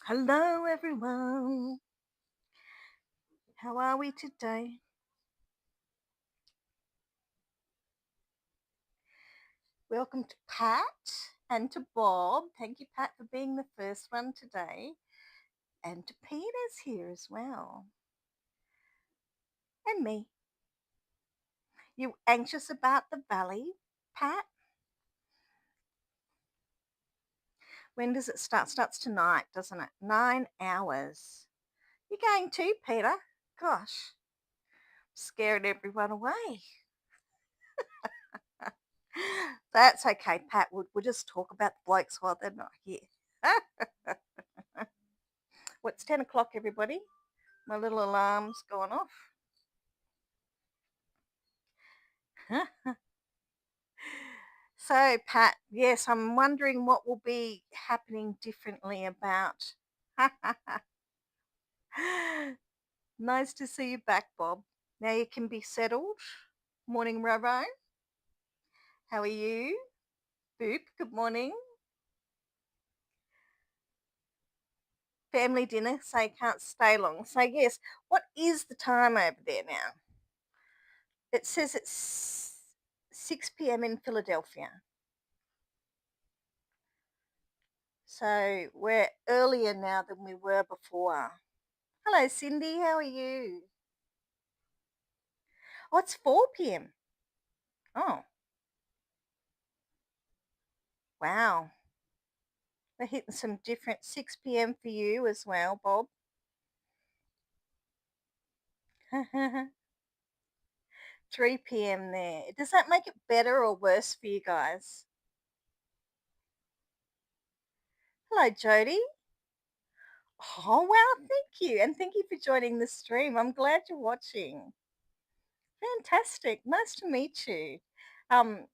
Hello, everyone. How are we today? Welcome to Pat and to Bob. Thank you, Pat, for being the first one today. And to Peter's here as well. And me. You anxious about the valley, Pat? When does it start? Starts tonight, doesn't it? 9 hours. You're going too, Peter? Gosh, scaring everyone away. That's okay, Pat. We'll just talk about the blokes while they're not here. Well, it's 10 o'clock, everybody. My little alarm's gone off. So, Pat, yes, I'm wondering what will be happening differently about. Nice to see you back, Bob. Now you can be settled. Morning, Robo. How are you? Boop, good morning. Family dinner, so you can't stay long. So, yes, what is the time over there now? It says it's 6 p.m. in Philadelphia. So we're earlier now than we were before. Hello, Cindy. How are you? Oh, it's 4 p.m. Oh, wow. We're hitting some different 6 p.m. for you as well, Bob. 3 p.m. there. Does that make it better or worse for you guys? Hello, Jody. Oh, wow. Thank you. And thank you for joining the stream. I'm glad you're watching. Fantastic. Nice to meet you. Um,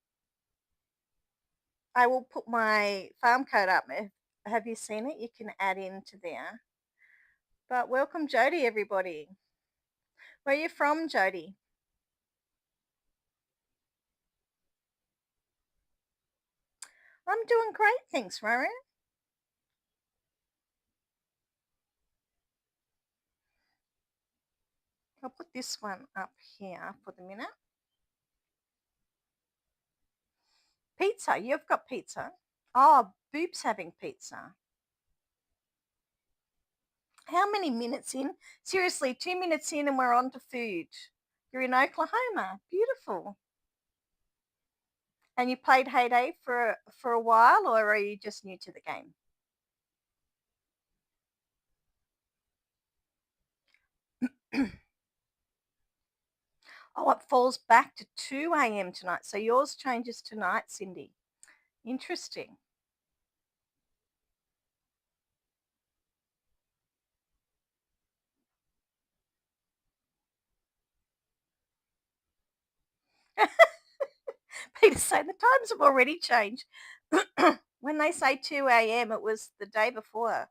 I will put my farm code up. Have you seen it? You can add into there. But welcome, Jody, everybody. Where are you from, Jody? I'm doing great, thanks, Rowan. I'll put this one up here for the minute. Pizza, you've got pizza. Oh, Boop's having pizza. How many minutes in? Seriously, 2 minutes in and we're on to food. You're in Oklahoma. Beautiful. And you played Hayday for a while, or are you just new to the game? Oh, it falls back to 2 a.m. tonight. So yours changes tonight, Cindy. Interesting. Peter's saying the times have already changed. When they say 2 a.m., it was the day before.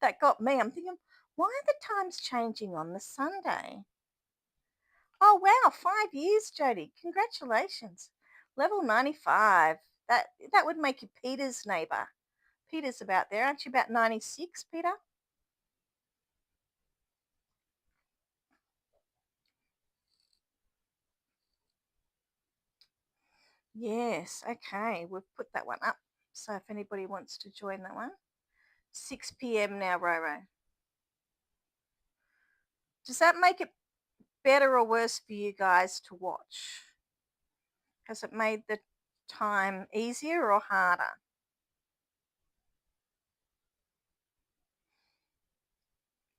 That got me. I'm thinking, why are the times changing on the Sunday? Oh, wow, 5 years, Jody. Congratulations. Level 95. That would make you Peter's neighbour. Peter's about there. Aren't you about 96, Peter? Yes, okay. We've put that one up. So if anybody wants to join that one. 6 p.m. now, Roro. Does that make it better or worse for you guys to watch? Has it made the time easier or harder?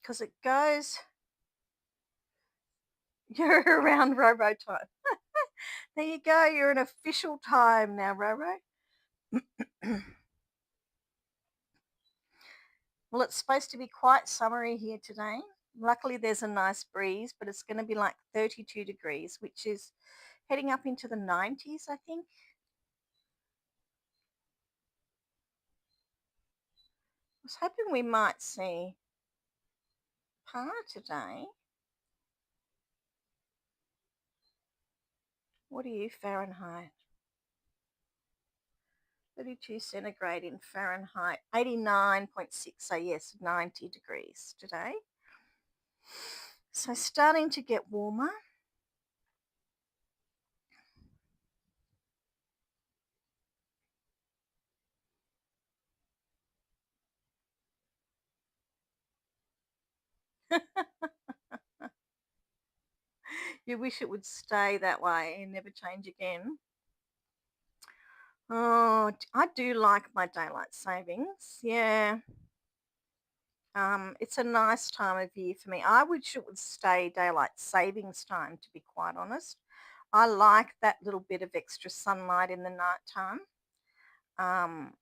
Because it goes, you're around Robo time. There you go. You're an official time now, Robo. Well, it's supposed to be quite summery here today. Luckily, there's a nice breeze, but it's going to be like 32 degrees, which is heading up into the 90s, I think. I was hoping we might see par today. What are you, Fahrenheit? 32 centigrade in Fahrenheit, 89.6. So yes, 90 degrees today. So starting to get warmer. You wish it would stay that way and never change again. Oh, I do like my daylight savings. Yeah. It's a nice time of year for me. I wish it would stay daylight savings time, to be quite honest. I like that little bit of extra sunlight in the night time. Um,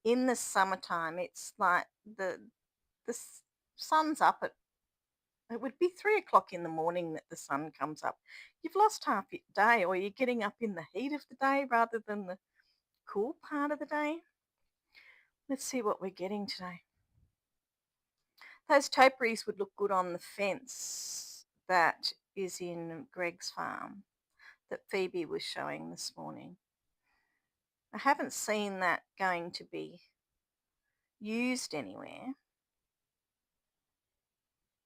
in the summertime, it's like the sun's up at, it would be 3 o'clock in the morning that the sun comes up. You've lost half your day, or you're getting up in the heat of the day rather than the cool part of the day. Let's see what we're getting today. Those topiaries would look good on the fence that is in Greg's farm that Phoebe was showing this morning. I haven't seen that going to be used anywhere.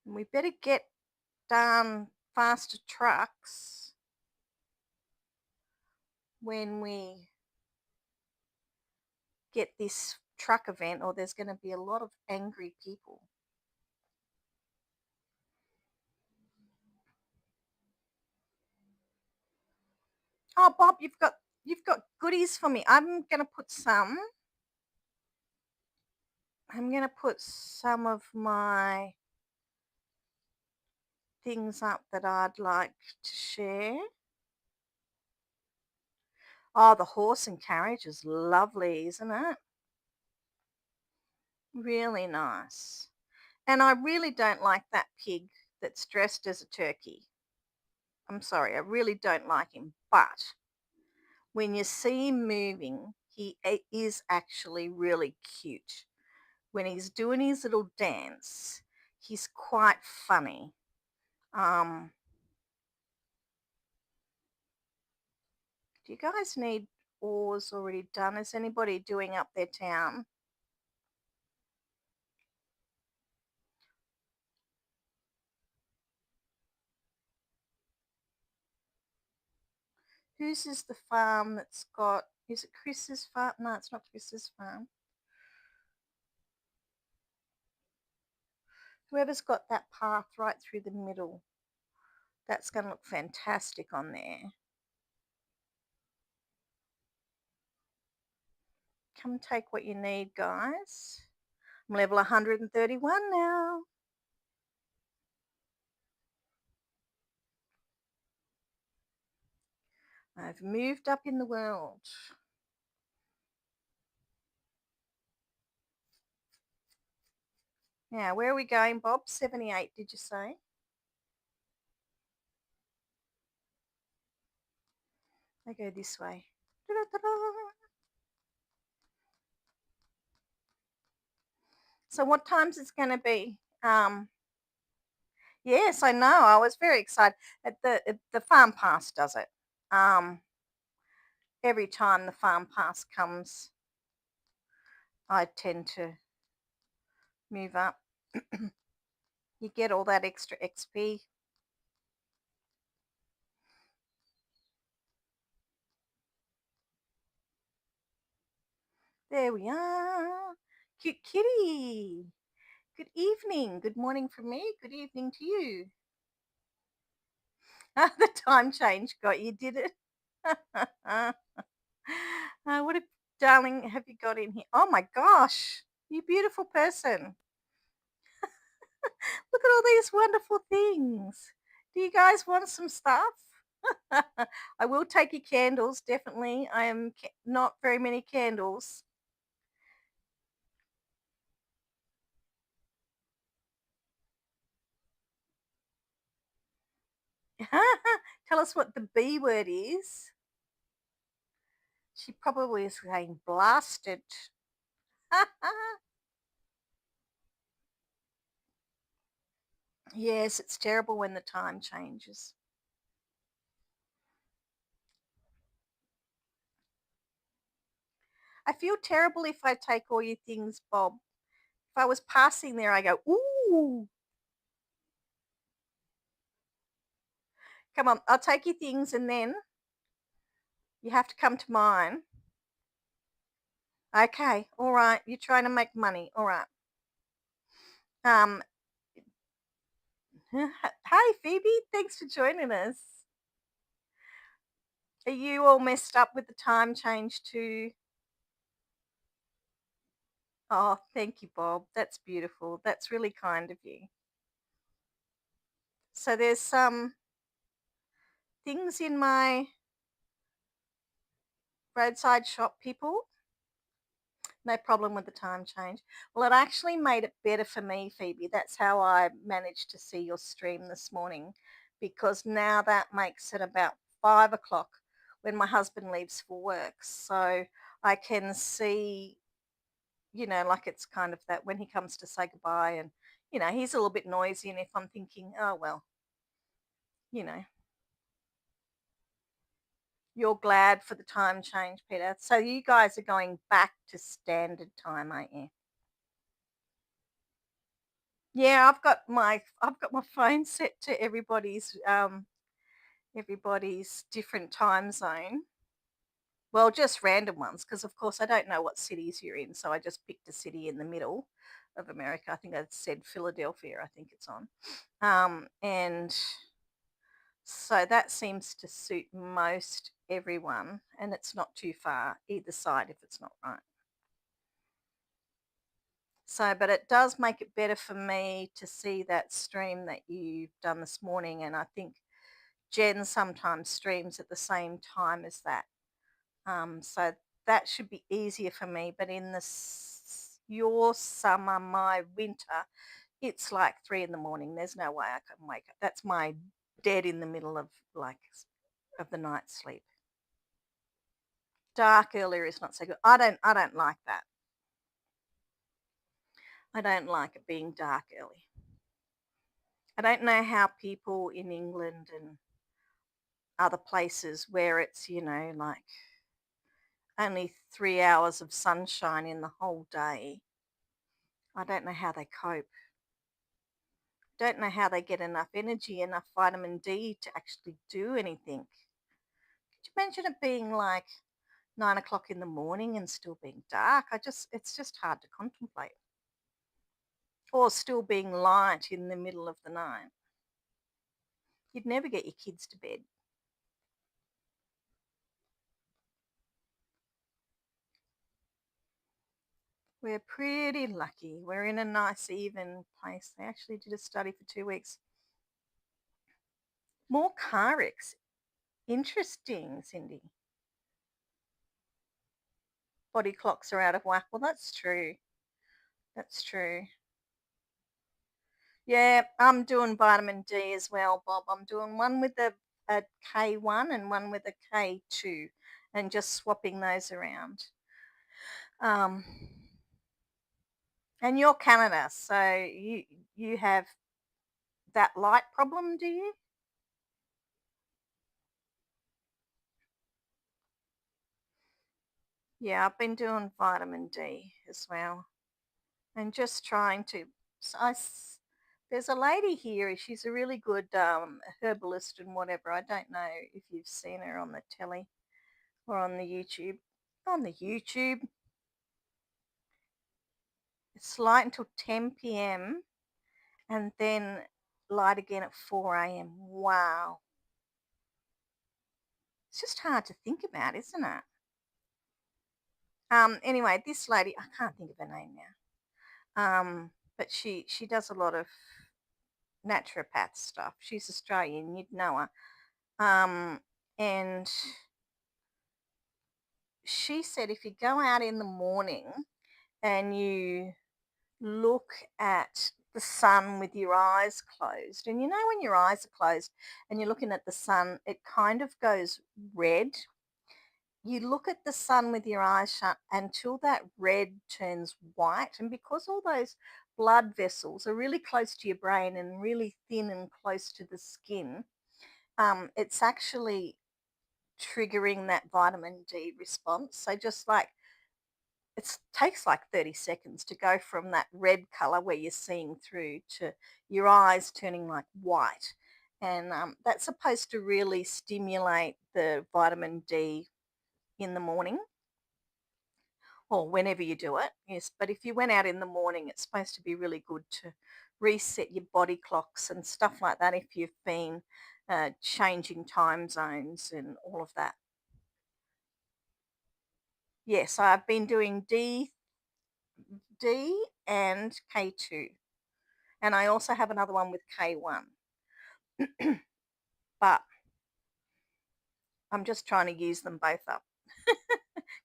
And we better get down faster trucks when we get this truck event, or there's going to be a lot of angry people. Oh, Bob, you've got goodies for me. I'm going to put some of my things up that I'd like to share. Oh, the horse and carriage is lovely, isn't it? Really nice. And I really don't like that pig that's dressed as a turkey. I'm sorry, I really don't like him. But when you see him moving, is actually really cute. When he's doing his little dance, he's quite funny. Um, do you guys need oars already done? Is anybody doing up their town? Whose is the farm that's got, is it Chris's farm? No, it's not Chris's farm. Whoever's got that path right through the middle, that's going to look fantastic on there. Come take what you need, guys. I'm level 131 now. I've moved up in the world. Now, where are we going, Bob? 78, did you say? I go this way. So what time's it's going to be? Yes, I know. I was very excited. The farm pass does it. Every time the farm pass comes, I tend to move up. You get all that extra XP. There we are. Cute kitty. Good evening. Good morning from me. Good evening to you. The time change got you, did it? What a darling have you got in here? Oh my gosh. You beautiful person. Look at all these wonderful things. Do you guys want some stuff? I will take your candles, definitely. I am not very many candles. Tell us what the B word is. She probably is saying blasted. Yes, it's terrible when the time changes. I feel terrible if I take all your things, Bob. If I was passing there, I go, ooh, come on, I'll take your things and then you have to come to mine. Okay, all right. You're trying to make money. All right. Um, hi, Phoebe. Thanks for joining us. Are you all messed up with the time change too? Oh, thank you, Bob. That's beautiful. That's really kind of you. So there's some things in my roadside shop, people. No problem with the time change. Well, it actually made it better for me, Phoebe. That's how I managed to see your stream this morning because now that makes it about 5 o'clock when my husband leaves for work. So I can see, like it's kind of that when he comes to say goodbye and, he's a little bit noisy. And if I'm thinking, oh, well, you know, you're glad for the time change, Peter. So you guys are going back to standard time, aren't you? Yeah, I've got my phone set to everybody's different time zone. Well, just random ones because of course I don't know what cities you're in, so I just picked a city in the middle of America. I think I said Philadelphia, I think it's on. And so that seems to suit most everyone and it's not too far either side if it's not right. So, but it does make it better for me to see that stream that you've done this morning and I think Jen sometimes streams at the same time as that. So that should be easier for me. But in your summer, my winter, it's like 3 in the morning. There's no way I can wake up. That's my dead in the middle of of the night sleep. Dark earlier is not so good. I don't like that. I don't like it being dark early. I don't know how people in England and other places where it's, like only 3 hours of sunshine in the whole day. I don't know how they cope. Don't know how they get enough energy, enough vitamin D to actually do anything. Could you imagine it being like 9 o'clock in the morning and still being dark? It's just hard to contemplate. Or still being light in the middle of the night. You'd never get your kids to bed. We're pretty lucky. We're in a nice, even place. They actually did a study for 2 weeks. More car wrecks. Interesting, Cindy. Body clocks are out of whack. Well, that's true. That's true. Yeah, I'm doing vitamin D as well, Bob. I'm doing one with a K1 and one with a K2 and just swapping those around. Um, and you're Canada, so you have that light problem, do you? Yeah, I've been doing vitamin D as well and just trying to. So there's a lady here. She's a really good herbalist and whatever. I don't know if you've seen her on the telly or on the YouTube. On the YouTube, it's light until 10 p.m. and then light again at 4 a.m. Wow. It's just hard to think about, isn't it? Anyway, this lady, I can't think of her name now. But she does a lot of naturopath stuff. She's Australian, you'd know her. And she said if you go out in the morning and you look at the sun with your eyes closed, and when your eyes are closed and you're looking at the sun, it kind of goes red. You look at the sun with your eyes shut until that red turns white. And because all those blood vessels are really close to your brain and really thin and close to the skin, it's actually triggering that vitamin D response. So just like it takes like 30 seconds to go from that red color where you're seeing through to your eyes turning like white. And that's supposed to really stimulate the vitamin D in the morning or whenever you do it. Yes, but if you went out in the morning, it's supposed to be really good to reset your body clocks and stuff like that if you've been changing time zones and all of that. Yes, I've been doing D and K2. And I also have another one with K1. But I'm just trying to use them both up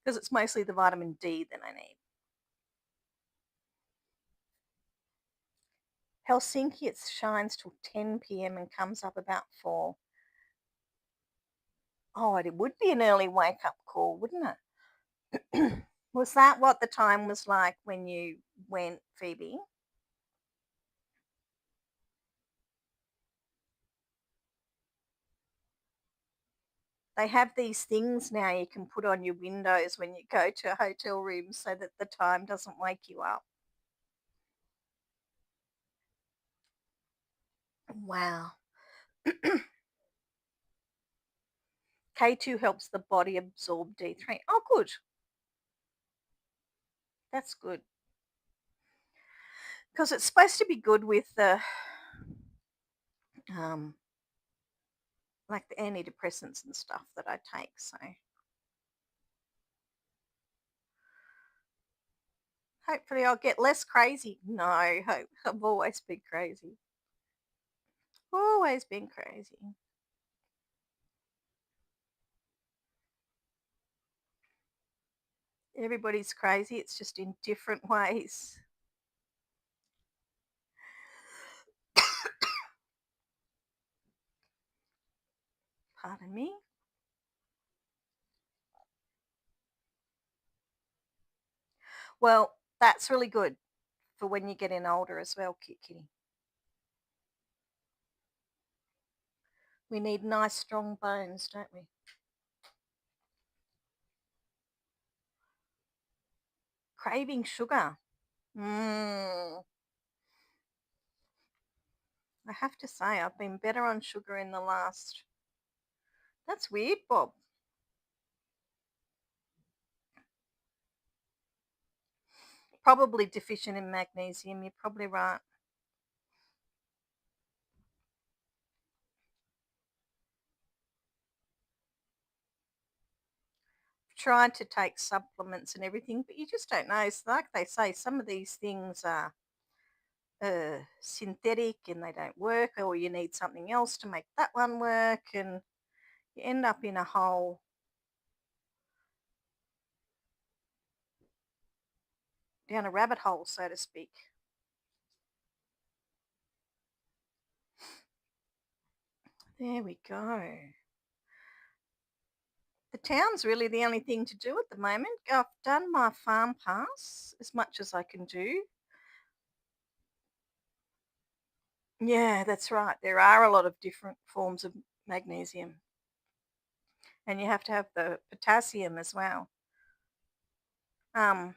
because it's mostly the vitamin D that I need. Helsinki, it shines till 10 p.m. and comes up about 4. Oh, it would be an early wake up call, wouldn't it? Was that what the time was like when you went, Phoebe? They have these things now you can put on your windows when you go to hotel rooms so that the time doesn't wake you up. Wow. K2 helps the body absorb D3. Oh, good. That's good. Because it's supposed to be good with the um, like the antidepressants and stuff that I take. So hopefully I'll get less crazy. No, hope I've always been crazy. Always been crazy. Everybody's crazy. It's just in different ways. Pardon me. Well, that's really good for when you get in older as well, kitty. We need nice strong bones, don't we? Craving sugar. Mm, I have to say, I've been better on sugar in the last. That's weird, Bob. Probably deficient in magnesium. You're probably right. Tried to take supplements and everything, but you just don't know. It's like they say, some of these things are synthetic and they don't work, or you need something else to make that one work, and you end up in a hole, down a rabbit hole, so to speak. There we go. The town's really the only thing to do at the moment. I've done my farm pass as much as I can do. Yeah, that's right. There are a lot of different forms of magnesium, and you have to have the potassium as well. Um,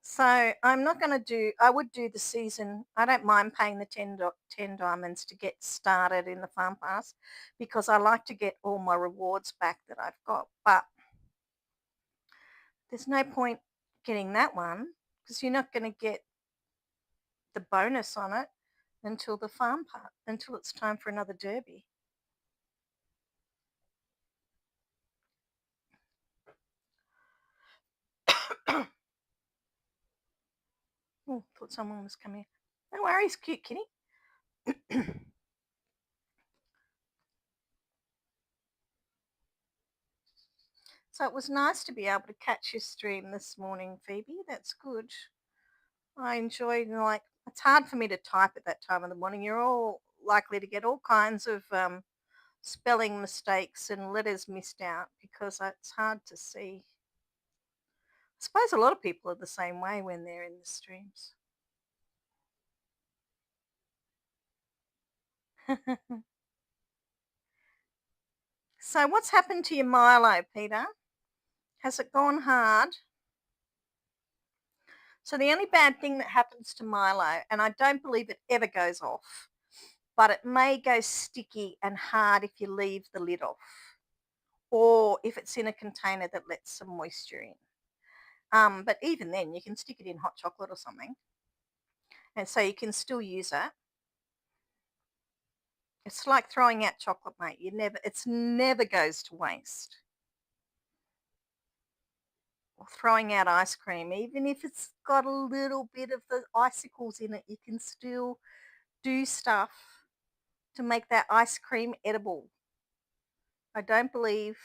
so I'm not going to do. I would do the season. I don't mind paying the 10 diamonds to get started in the farm pass because I like to get all my rewards back that I've got. But there's no point getting that one because you're not going to get the bonus on it until the farm part until it's time for another derby. Oh, thought someone was coming. No worries, cute kitty. So it was nice to be able to catch your stream this morning, Phoebe. That's good. I enjoyed, like, it's hard for me to type at that time of the morning. You're all likely to get all kinds of spelling mistakes and letters missed out because it's hard to see. I suppose a lot of people are the same way when they're in the streams. So what's happened to your Milo, Peter? Has it gone hard? So the only bad thing that happens to Milo, and I don't believe it ever goes off, but it may go sticky and hard if you leave the lid off or if it's in a container that lets some moisture in. But even then, you can stick it in hot chocolate or something, and so you can still use it. It's like throwing out chocolate, mate. It's never goes to waste. Or throwing out ice cream, even if it's got a little bit of the icicles in it, you can still do stuff to make that ice cream edible. I don't believe.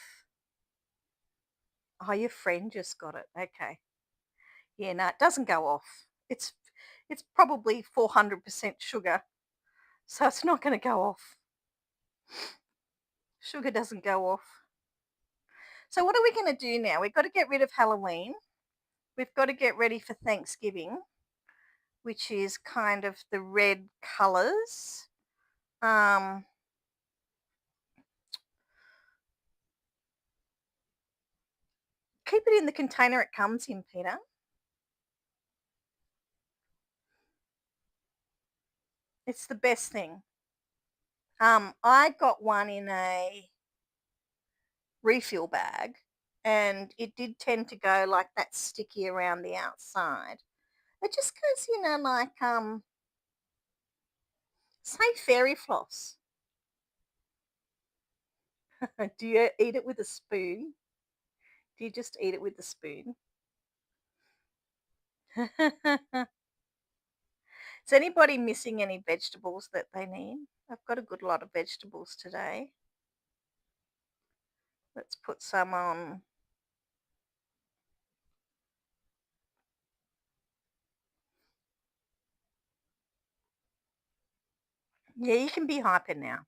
Oh, your friend just got it. Okay. Yeah, no, it doesn't go off. It's probably 400% sugar, so it's not going to go off. Sugar doesn't go off. So what are we going to do now? We've got to get rid of Halloween. We've got to get ready for Thanksgiving, which is kind of the red colors. Um, keep it in the container it comes in, Peter. It's the best thing. I got one in a refill bag, and it did tend to go like that sticky around the outside. It just goes, like say fairy floss. Do you eat it with a spoon? Do you just eat it with the spoon? Is anybody missing any vegetables that they need? I've got a good lot of vegetables today. Let's put some on. Yeah, you can be hyper now.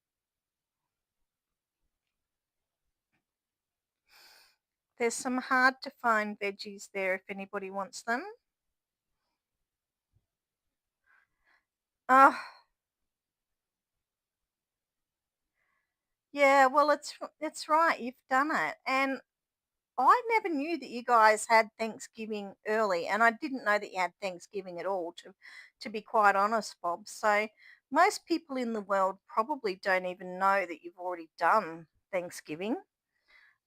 There's some hard to find veggies there if anybody wants them. Oh, yeah, well, it's right. You've done it. And I never knew that you guys had Thanksgiving early, and I didn't know that you had Thanksgiving at all, to be quite honest, Bob. So most people in the world probably don't even know that you've already done Thanksgiving.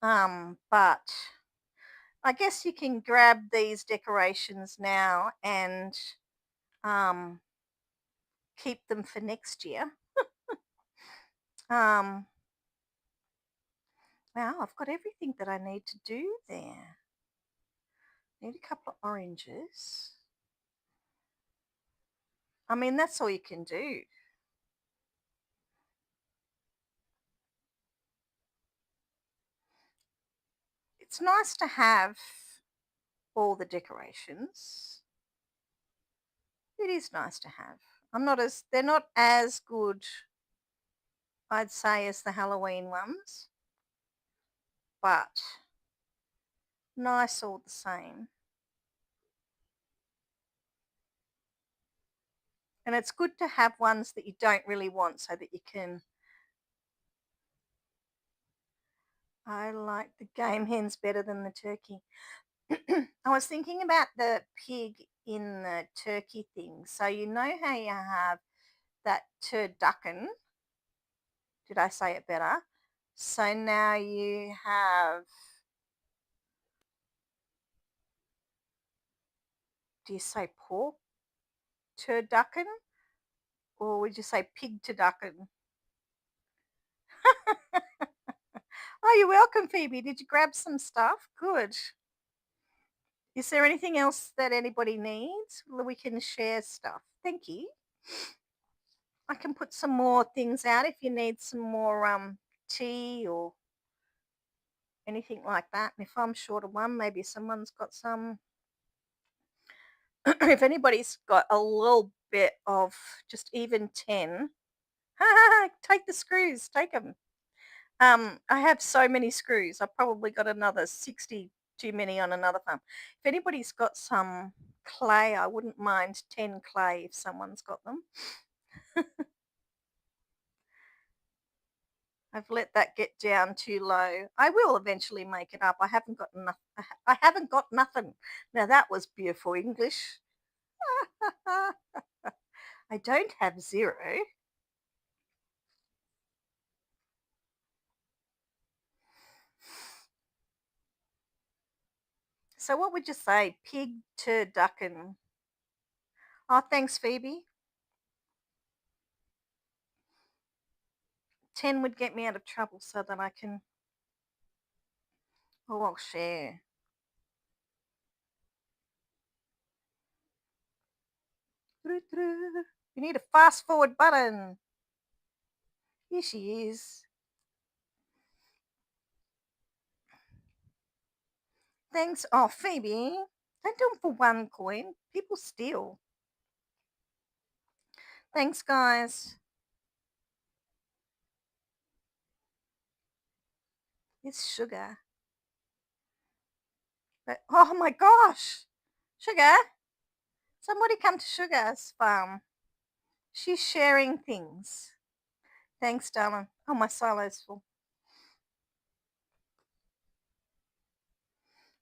But I guess you can grab these decorations now and um, keep them for next year. Um, wow, I've got everything that I need to do there. Need a couple of oranges. I mean, that's all you can do. It's nice to have all the decorations. It is nice to have. They're not as good, I'd say, as the Halloween ones, but nice all the same. And it's good to have ones that you don't really want so that you can. I like the game hens better than the turkey. I was thinking about the pig in the turkey thing. So you know how you have that turducken. Did I say it better? So now you have, do you say pork turducken or would you say pig turducken? Oh, you're welcome, Phoebe. Did you grab some stuff? Good. Is there anything else that anybody needs? Well, we can share stuff. Thank you. I can put some more things out if you need some more tea or anything like that. And if I'm short of one, maybe someone's got some. If anybody's got a little bit of just even 10, take the screws, take them. I have so many screws. I've probably got another 60 too many on another farm. If anybody's got some clay, I wouldn't mind 10 clay if someone's got them. I've let that get down too low. I will eventually make it up. I haven't got enough. I haven't got nothing. Now that was beautiful English. I don't have zero. So what would you say? Pig to duck and... Oh, thanks, Phoebe. 10 would get me out of trouble so that I can... Oh, I'll share. You need a fast forward button. Here she is. Thanks. Oh, Phoebe. Don't do them for 1 coin. People steal. Thanks, guys. It's Sugar. But, oh my gosh. Sugar. Somebody come to Sugar's farm. She's sharing things. Thanks, darling. Oh, my silo's full.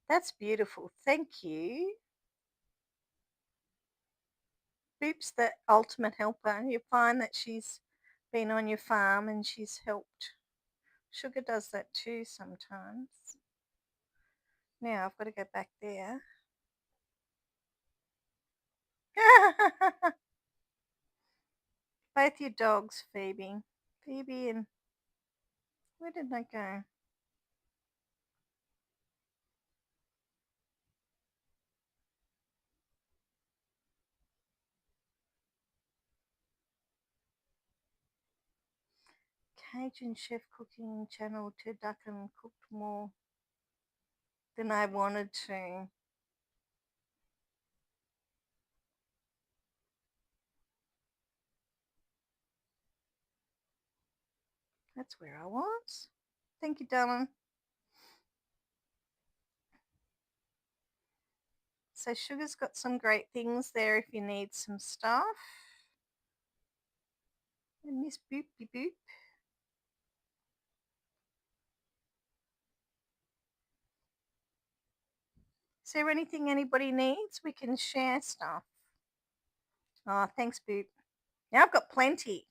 That's beautiful. Thank you. Boop's the ultimate helper. You find that she's been on your farm and she's helped. Sugar does that too sometimes. Now I've got to go back there. Both your dogs, Phoebe. Phoebe and... Where did they go? Cajun chef cooking channel to duck and cooked more than I wanted to. That's where I was. Thank you, darling. So Sugar's got some great things there if you need some stuff. And Miss Boopy Boop. Is there anything anybody needs? We can share stuff. Oh, thanks, Boop. Now I've got plenty.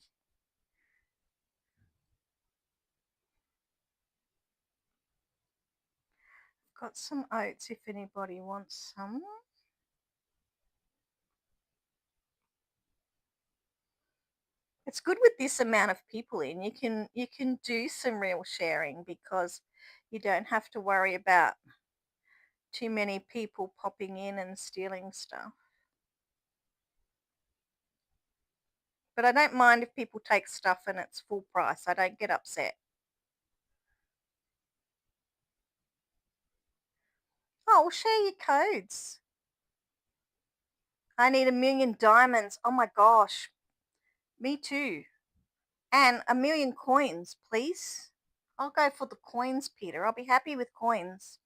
Got some oats if anybody wants some. It's good with this amount of people in. You can do some real sharing because you don't have to worry about too many people popping in and stealing stuff. But I don't mind if people take stuff and it's full price. I don't get upset. Oh, we'll share your codes. I need 1,000,000 diamonds. Oh my gosh. Me too. And 1,000,000 coins, please. I'll go for the coins, Peter. I'll be happy with coins.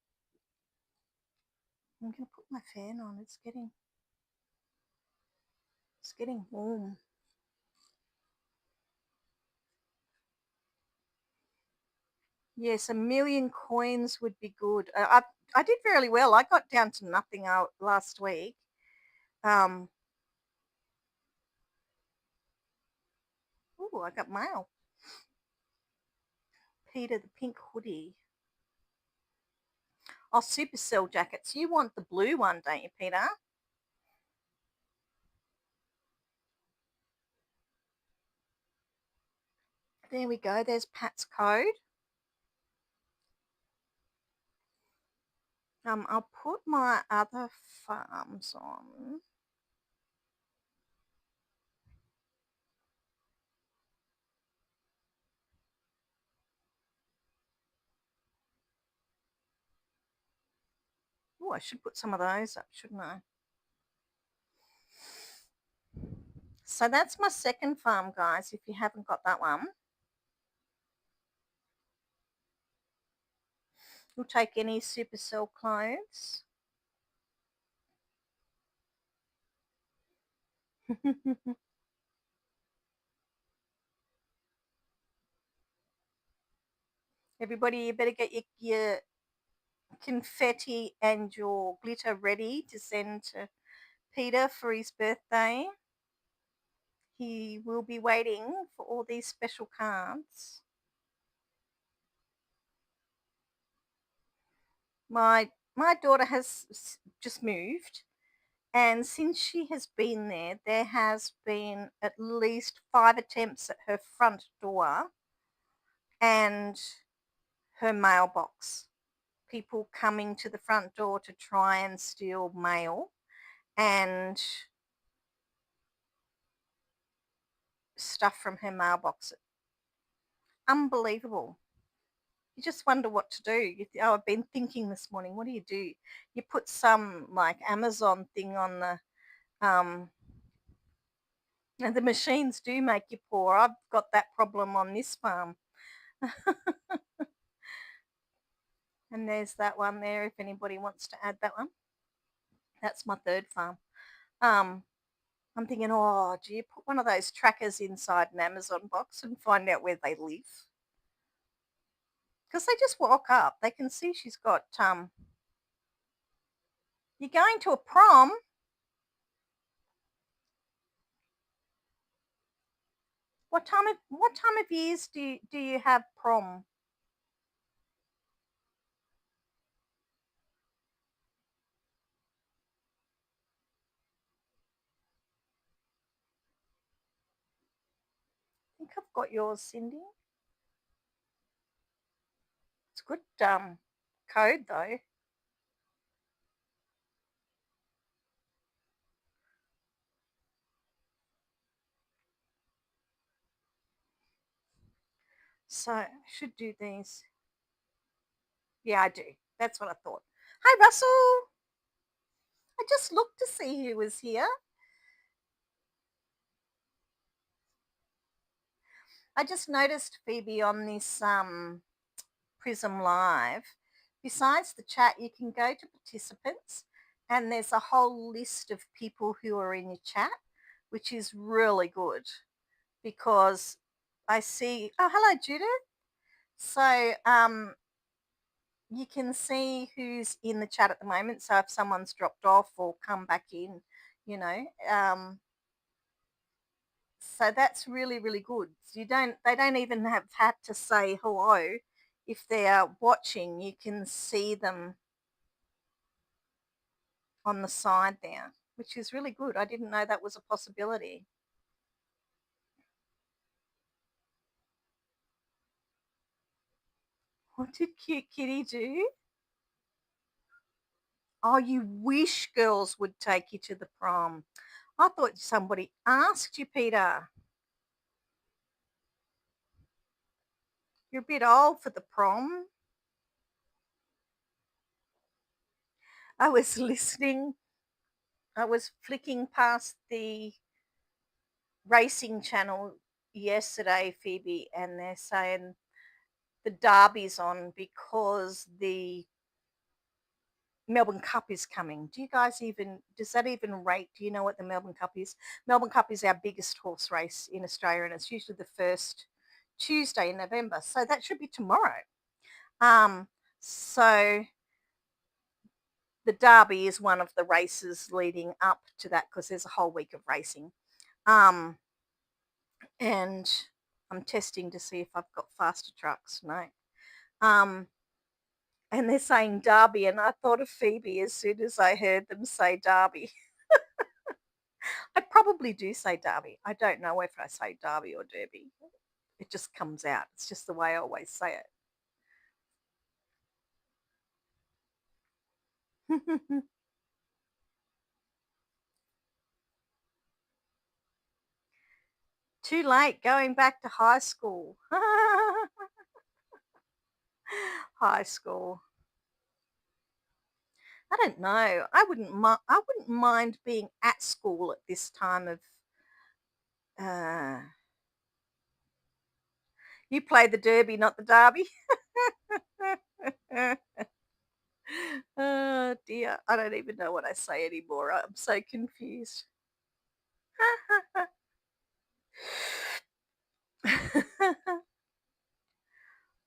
I'm going to put my fan on. It's getting warm. Yes, 1,000,000 coins would be good. I did fairly well. I got down to nothing out last week. Oh, I got mail. Peter, the pink hoodie. Oh, Supercell jackets. You want the blue one, don't you, Peter? There we go. There's Pat's code. I'll put my other farms on. Oh, I should put some of those up, shouldn't I? So that's my second farm, guys, if you haven't got that one. We'll take any Supercell clothes. Everybody, you better get your confetti and your glitter ready to send to Peter for his birthday. He will be waiting for all these special cards. My daughter has just moved, and since she has been there, there has been at least 5 attempts at her front door and her mailbox. People coming to the front door to try and steal mail and stuff from her mailbox. Unbelievable. You just wonder what to do. I've been thinking this morning, what do? You put some like Amazon thing on um, and the machines do make you poor. I've got that problem on this farm. And there's that one there if anybody wants to add that one. That's my third farm. Um, I'm thinking, oh, do you put one of those trackers inside an Amazon box and find out where they live? Because they just walk up. They can see she's got, you're going to a prom. What time of years do you have prom? I think I've got yours, Cindy. It's good code though. So I should do these. Yeah, I do. That's what I thought. Hi, Russell. I just looked to see who was here. I just noticed Phoebe on this Prism Live. Besides the chat, you can go to participants and there's a whole list of people who are in your chat, which is really good because I see, oh, hello, Judith. So you can see who's in the chat at the moment. So if someone's dropped off or come back in, you know, so that's really, really good. They don't even have had to say hello. If they're watching, you can see them on the side there, which is really good. I didn't know that was a possibility. What did cute kitty do? Oh, you wish girls would take you to the prom. I thought somebody asked you, Peter. You're a bit old for the prom. I was listening. I was flicking past the racing channel yesterday, Phoebe, and they're saying the derby's on because the Melbourne Cup is coming. Does that even rate? Do you know what the Melbourne Cup is? Melbourne Cup is our biggest horse race in Australia and it's usually the first Tuesday in November. So that should be tomorrow. So the Derby is one of the races leading up to that because there's a whole week of racing. And I'm testing to see if I've got faster trucks. No. And they're saying Derby, and I thought of Phoebe as soon as I heard them say Derby. I probably do say Derby. I don't know if I say Derby or Derby. It just comes out. It's just the way I always say it. Too late going back to high school. High school. I don't know. I wouldn't mind being at school at this time of. Uh, you play the Derby, not the Derby. Oh dear, I don't even know what I say anymore. I'm so confused.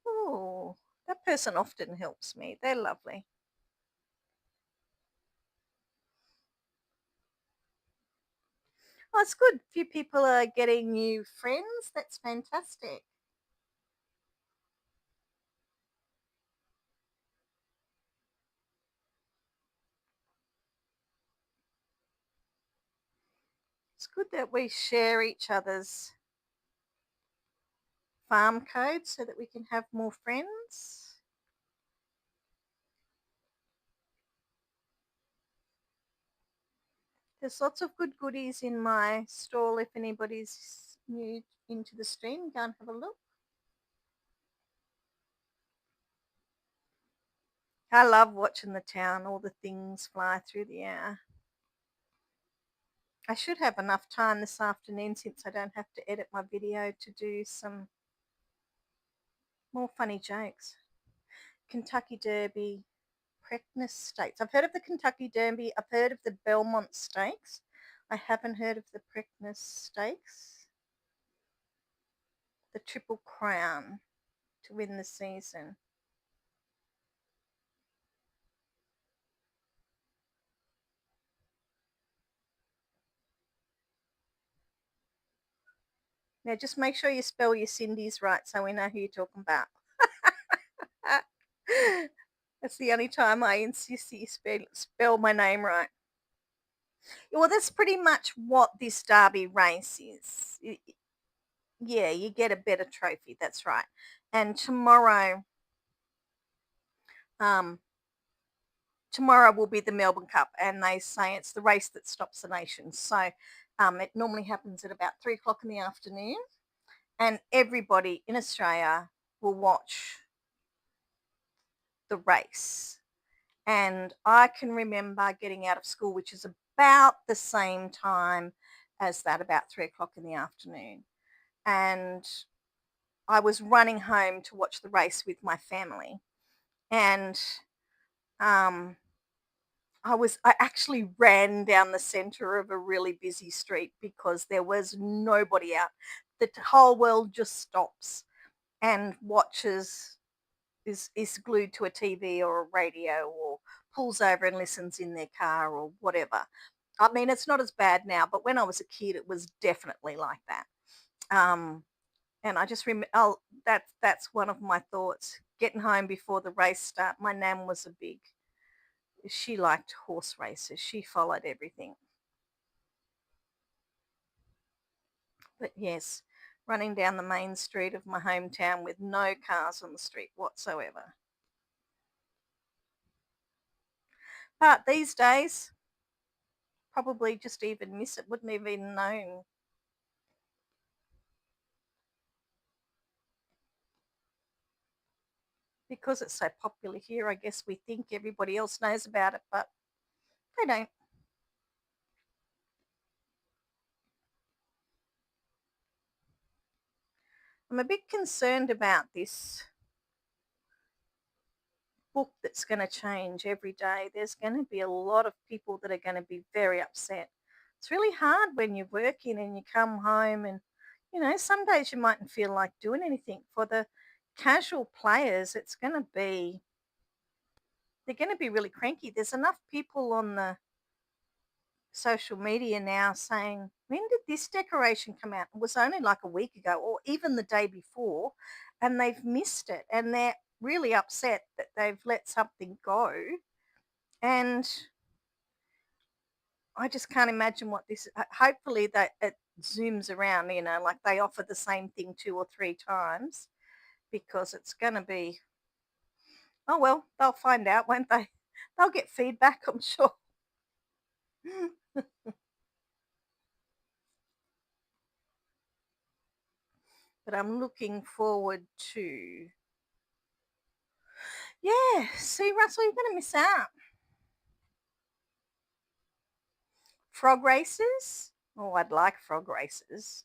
Oh, that person often helps me. They're lovely. that's good. A few people are getting new friends. That's fantastic. It's good that we share each other's farm codes so that we can have more friends. There's lots of good goodies in my stall if anybody's new into the stream. Go and have a look. I love watching the town, all the things fly through the air. I should have enough time this afternoon since I don't have to edit my video to do some more funny jokes. Kentucky Derby, Preakness Stakes. I've heard of the Kentucky Derby. I've heard of the Belmont Stakes. I haven't heard of the Preakness Stakes. The Triple Crown to win the season. Now just make sure you spell your Sindy's right so we know who you're talking about. That's the only time I insist that you spell my name right. Well, that's pretty much what this Derby race is. Yeah, you get a better trophy. That's right. And um, tomorrow will be the Melbourne Cup, and they say it's the race that stops the nation. So it normally happens at about 3 o'clock in the afternoon, and everybody in Australia will watch the race. And I can remember getting out of school, which is about the same time as that, about 3 o'clock in the afternoon. And I was running home to watch the race with my family. And um, I actually ran down the center of a really busy street because there was nobody out. The whole world just stops and watches, is glued to a TV or a radio or pulls over and listens in their car or whatever. I mean, it's not as bad now, but when I was a kid, it was definitely like that. Um, and I just remember, oh, that's one of my thoughts. Getting home before the race start. My nan was she liked horse races. She followed everything. But yes, running down the main street of my hometown with no cars on the street whatsoever. But these days, probably just even miss it. Wouldn't have even known. Because it's so popular here, I guess we think everybody else knows about it, but they don't. I'm a bit concerned about this book that's going to change every day. There's going to be a lot of people that are going to be very upset. It's really hard when you're working and you come home and, some days you mightn't feel like doing anything. For the casual players, they're going to be really cranky. There's enough people on the social media now saying, when did this decoration come out? It was only like a week ago or even the day before, and they've missed it. And they're really upset that they've let something go. And I just can't imagine what this, hopefully that it zooms around, like they offer the same thing 2 or 3 times because it's going to be, oh, well, they'll find out, won't they? They'll get feedback, I'm sure. But I'm looking forward to. Yeah, see, Russell, you're going to miss out. Frog races? Oh, I'd like frog races.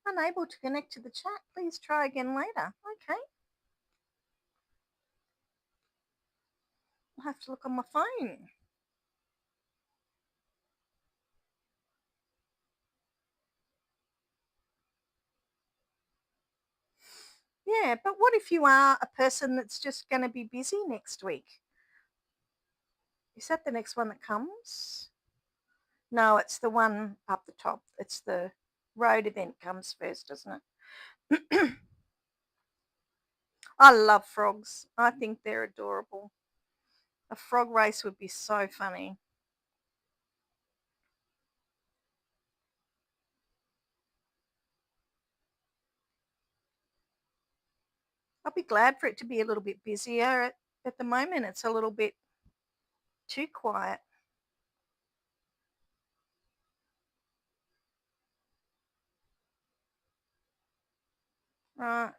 Unable to connect to the chat. Please try again later. Okay. I'll have to look on my phone. Yeah, but what if you are a person that's just going to be busy next week? Is that the next one that comes? No, it's the one up the top. It's the road event comes first, doesn't it? I love frogs. I think they're adorable. A frog race would be so funny. I'll be glad for it to be a little bit busier. At the moment, it's a little bit too quiet. Right.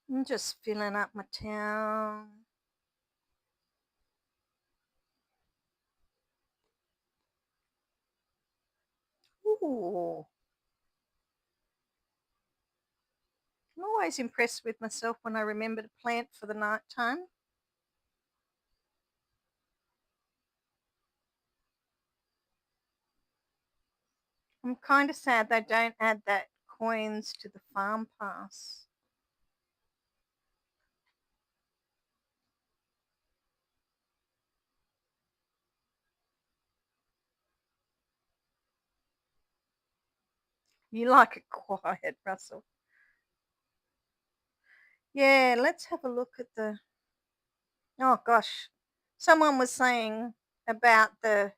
I'm just filling up my towel. Ooh. I'm always impressed with myself when I remember to plant for the night time. I'm kind of sad they don't add that coins to the farm pass. You like it quiet, Russell. Yeah, let's have a look at the. Oh gosh, someone was saying about the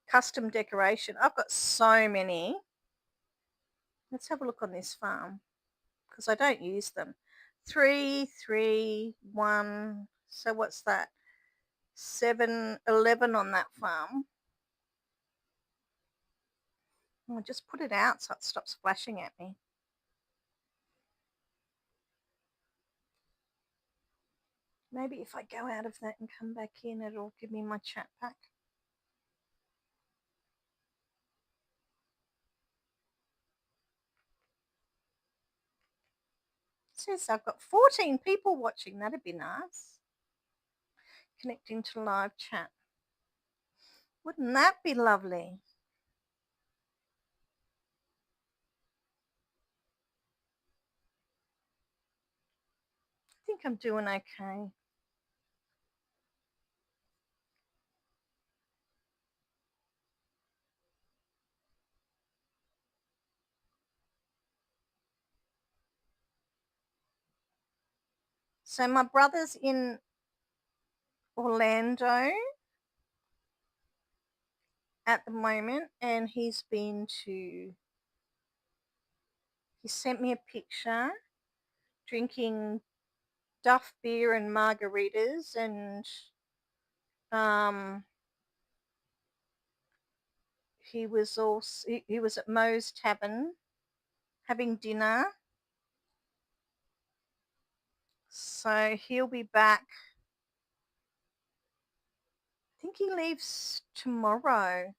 custom decoration. I've got so many. Let's have a look on this farm because I don't use them. 3, 3, 1. So what's that? 7, 11 on that farm. I'll just put it out so it stops flashing at me. Maybe if I go out of that and come back in, it'll give me my chat pack. It says I've got 14 people watching. That'd be nice. Connecting to live chat. Wouldn't that be lovely? I think I'm doing okay. So my brother's in Orlando at the moment and he sent me a picture drinking Duff beer and margaritas and um he was at Moe's Tavern having dinner. So he'll be back. I think he leaves tomorrow.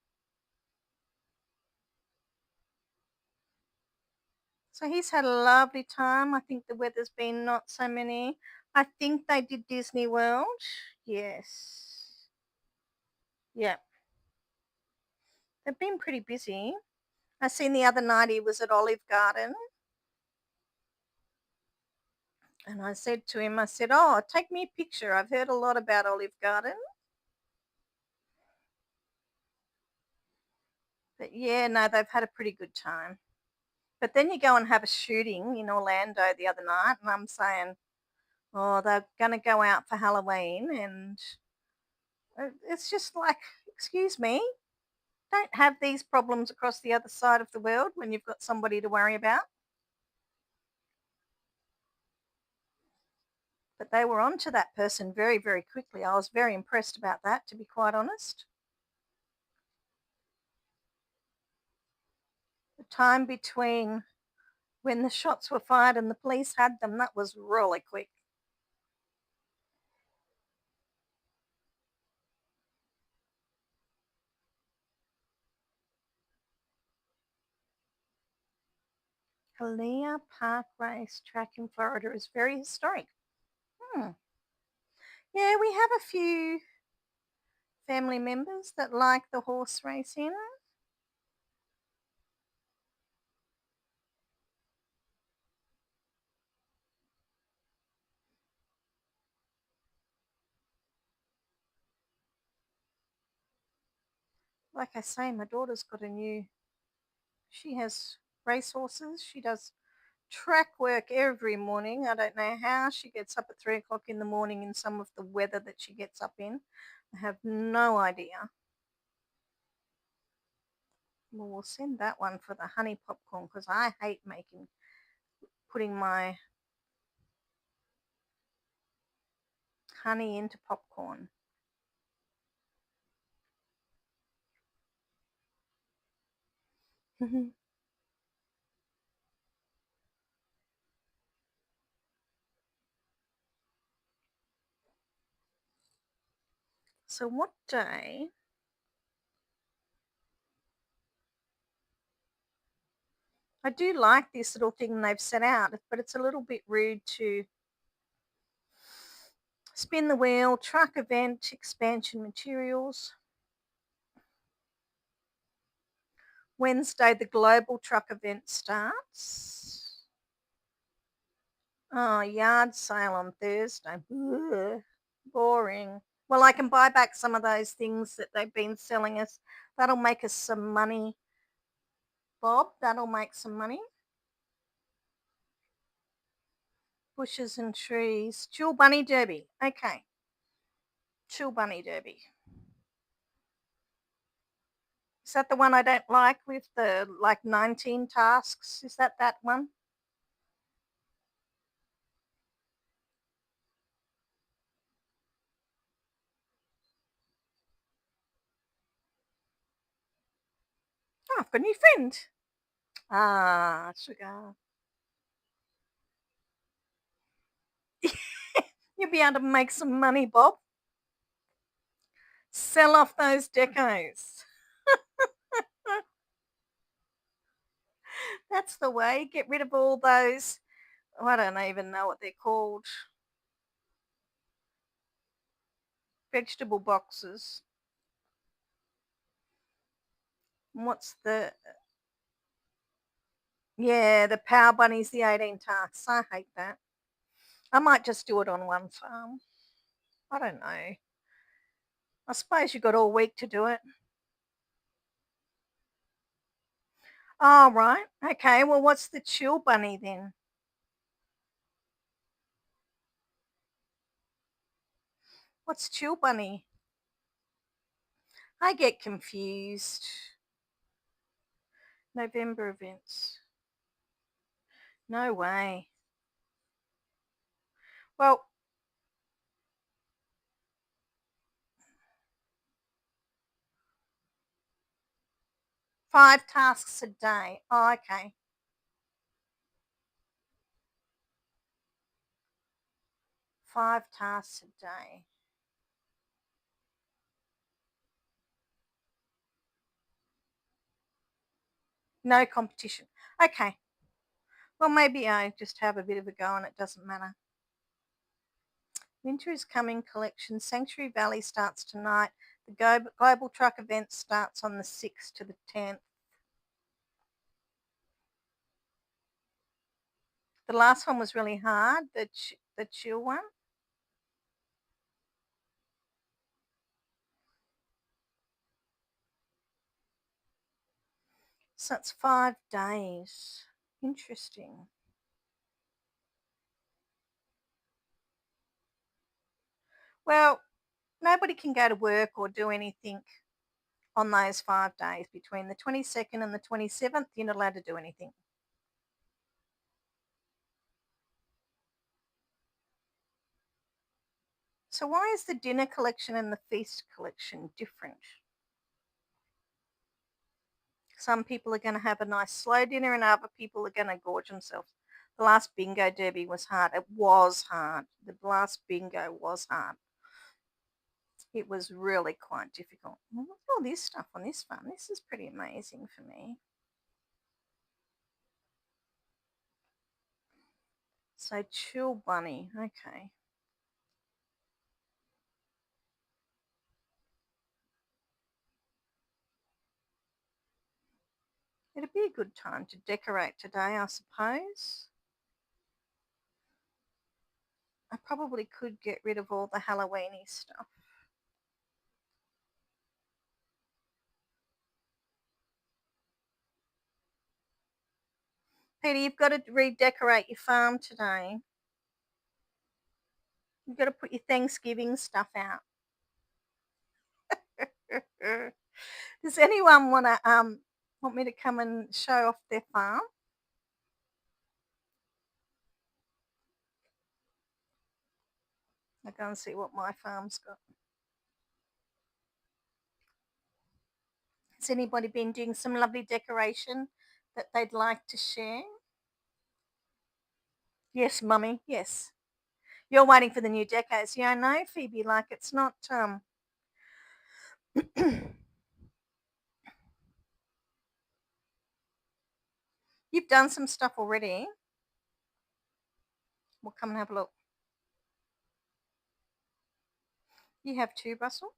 So he's had a lovely time. I think the weather's been not so many. I think they did Disney World. Yes. Yeah. They've been pretty busy. I seen the other night he was at Olive Garden and I said to him, I said, "Oh, take me a picture. I've heard a lot about Olive Garden." But yeah, no, they've had a pretty good time. But then you go and have a shooting in Orlando the other night and I'm saying, "Oh, they're going to go out for Halloween." And it's just like, excuse me, don't have these problems across the other side of the world when you've got somebody to worry about. But they were on to that person very, very quickly. I was very impressed about that, to be quite honest. The time between when the shots were fired and the police had them, that was really quick. Kalia Park Racetrack in Florida is very historic. Hmm. Yeah, we have a few family members that like the horse racing. Like I say, my daughter's got a new, she has racehorses. She does track work every morning. I don't know how she gets up at 3 o'clock in the morning in some of the weather that she gets up in. I have no idea. Well, we'll send that one for the honey popcorn because I hate putting my honey into popcorn. So what day? I do like this little thing they've set out, but it's a little bit rude to spin the wheel, truck event, expansion materials. Wednesday, the global truck event starts. Oh, yard sale on Thursday. Ugh, boring. Well, I can buy back some of those things that they've been selling us. That'll make us some money, Bob. That'll make some money. Bushes and trees. Chill Bunny Derby. Okay. Chill Bunny Derby. Is that the one I don't like with the like 19 tasks? Is that one? Oh, I've got a new friend. Ah, sugar. You'll be able to make some money, Bob. Sell off those decos. That's the way. Get rid of all those. Oh, I don't even know what they're called. Vegetable boxes. And what's the? Yeah, the Power Bunnies, the 18 tasks. I hate that. I might just do it on one farm. I don't know. I suppose you've got all week to do it. Oh, right. Okay. Well, what's the chill bunny then? What's chill bunny? I get confused. November events. No way. Well, 5 tasks a day. Oh, okay. 5 tasks a day. No competition. Okay. Well, maybe I just have a bit of a go and it doesn't matter. Winter is coming collection. Sanctuary Valley starts tonight. The Global Truck event starts on the 6th to the 10th. The last one was really hard, the chill one. So it's 5 days. Interesting. Well, nobody can go to work or do anything on those 5 days between the 22nd and the 27th. You're not allowed to do anything. So why is the dinner collection and the feast collection different? Some people are going to have a nice slow dinner and other people are going to gorge themselves. The last bingo derby was hard. It was hard. The last bingo was hard. It was really quite difficult. Well, look at all this stuff on this one. This is pretty amazing for me. So chill bunny. Okay. It'd be a good time to decorate today, I suppose. I probably could get rid of all the Halloweeny stuff. Peter, you've got to redecorate your farm today. You've got to put your Thanksgiving stuff out. Does anyone want me to come and show off their farm? I'll go and see what my farm's got. Has anybody been doing some lovely decoration that they'd like to share? Yes, mummy. Yes. You're waiting for the new decos. Yeah, I know, Phoebe. Like it's not. You've done some stuff already. We'll come and have a look. You have two, Russell.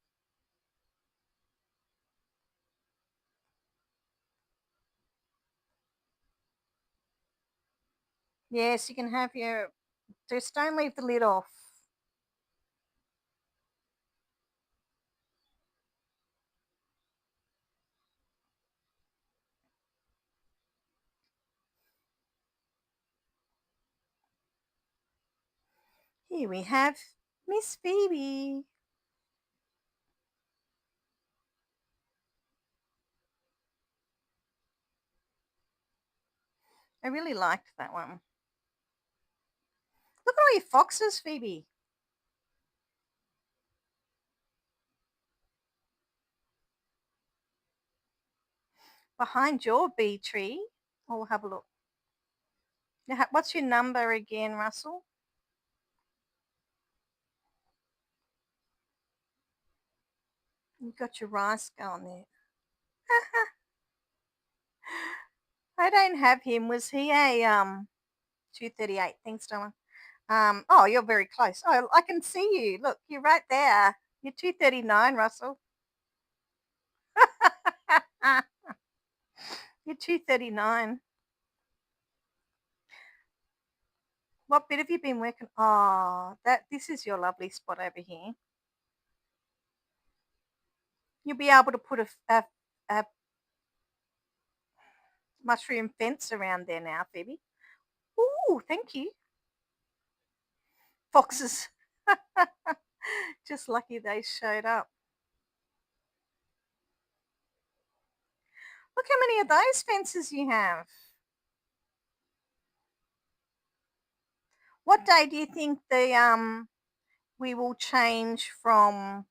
Yes, you can have your. Just don't leave the lid off. Here we have Miss Phoebe. I really liked that one. Look at all your foxes, Phoebe. Behind your bee tree. Oh, we'll have a look. Now, what's your number again, Russell? You've got your rice going there. I don't have him. Was he a 238? Thanks, Donna. Oh, you're very close. Oh, I can see you. Look, you're right there. You're 239, Russell. You're 239. What bit have you been working? Oh, this is your lovely spot over here. You'll be able to put a mushroom fence around there now, Phoebe. Ooh, thank you. Foxes. Just lucky they showed up. Look how many of those fences you have. What day do you think the we will change from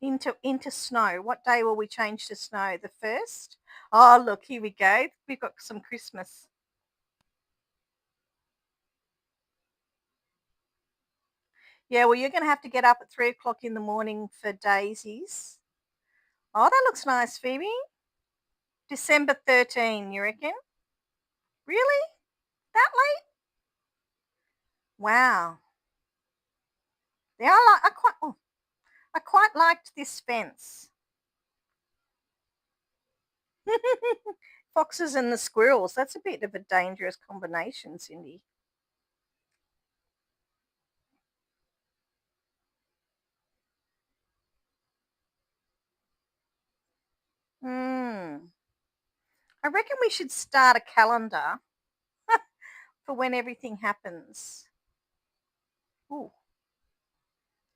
into snow? What day will we change to snow? The first? Oh, look, here we go. We've got some Christmas. Yeah, well, you're going to have to get up at 3 o'clock in the morning for daisies. Oh, that looks nice, Phoebe. December 13, you reckon? Really? That late? Wow. Yeah, I quite liked this fence. Foxes and the squirrels. That's a bit of a dangerous combination, Cindy. Hmm. I reckon we should start a calendar for when everything happens. Ooh.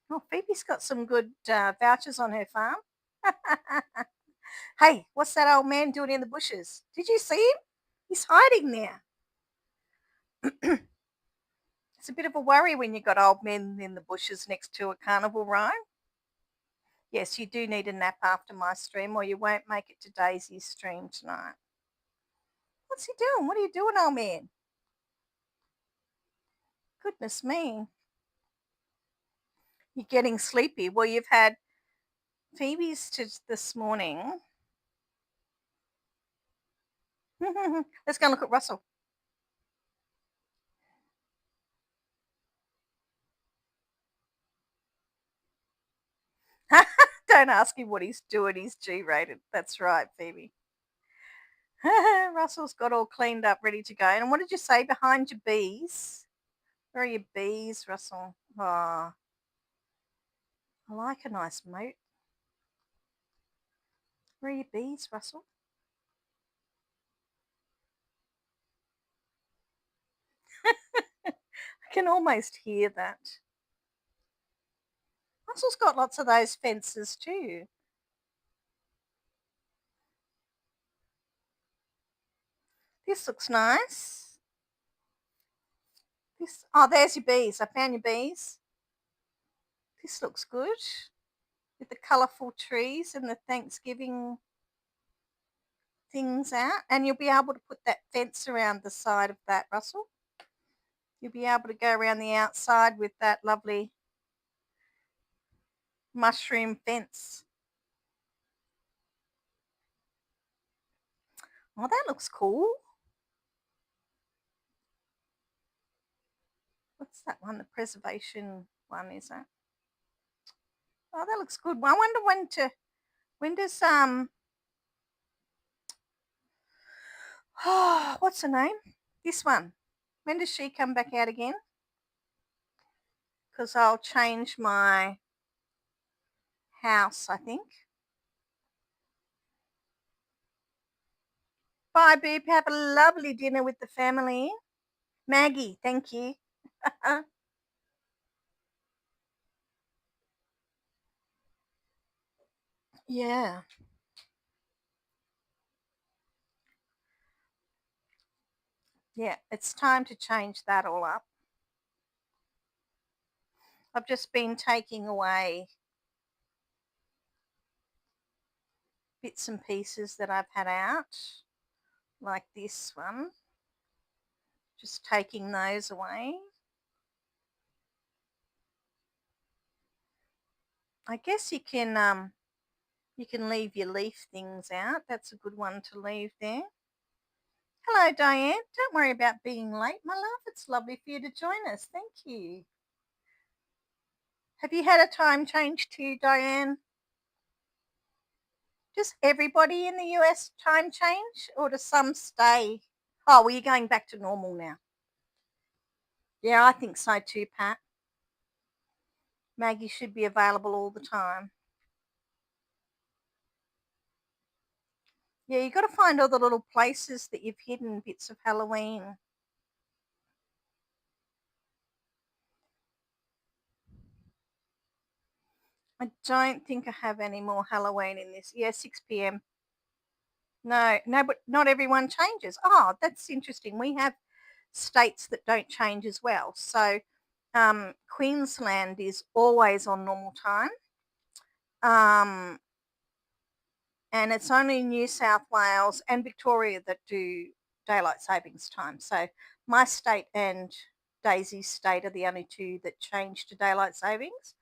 Oh, Phoebe's got some good vouchers on her farm. Hey, what's that old man doing in the bushes? Did you see him? He's hiding there. It's a bit of a worry when you've got old men in the bushes next to a carnival ride. Yes, you do need a nap after my stream or you won't make it to Daisy's stream tonight. What's he doing? What are you doing, old man? Goodness me. You're getting sleepy. Well, you've had Phoebe's to this morning. Let's go and look at Russell. Don't ask him what he's doing. He's G-rated. That's right, Phoebe. Russell's got all cleaned up, ready to go. And what did you say behind your bees? Where are your bees, Russell? Oh, I like a nice moat. Where are your bees, Russell? I can almost hear that. Russell's got lots of those fences too. This looks nice. This, oh, there's your bees. I found your bees. This looks good with the colourful trees and the Thanksgiving things out. And you'll be able to put that fence around the side of that, Russell. You'll be able to go around the outside with that lovely mushroom fence. Oh, that looks cool. What's that one? The preservation one, is that? Oh, that looks good. I wonder when does oh, what's her name? This one. When does she come back out again? Because I'll change my house, I think. Bye, Boop. Have a lovely dinner with the family. Maggie, thank you. Yeah. Yeah, it's time to change that all up. I've just been taking away bits and pieces that I've had out, like this one. Just taking those away. I guess you can leave your leaf things out. That's a good one to leave there. Hello, Diane. Don't worry about being late, my love. It's lovely for you to join us. Thank you. Have you had a time change too, Diane? Does everybody in the US time change or does some stay? Oh, well, you're going back to normal now. Yeah, I think so too, Pat. Maggie should be available all the time. Yeah, you got to find all the little places that you've hidden bits of Halloween. I don't think I have any more Halloween in this. Yeah, 6 p.m. No, no, but not everyone changes. Oh, that's interesting. We have states that don't change as well. So Queensland is always on normal time. Um, and it's only New South Wales and Victoria that do daylight savings time. So my state and Daisy's state are the only two that change to daylight savings.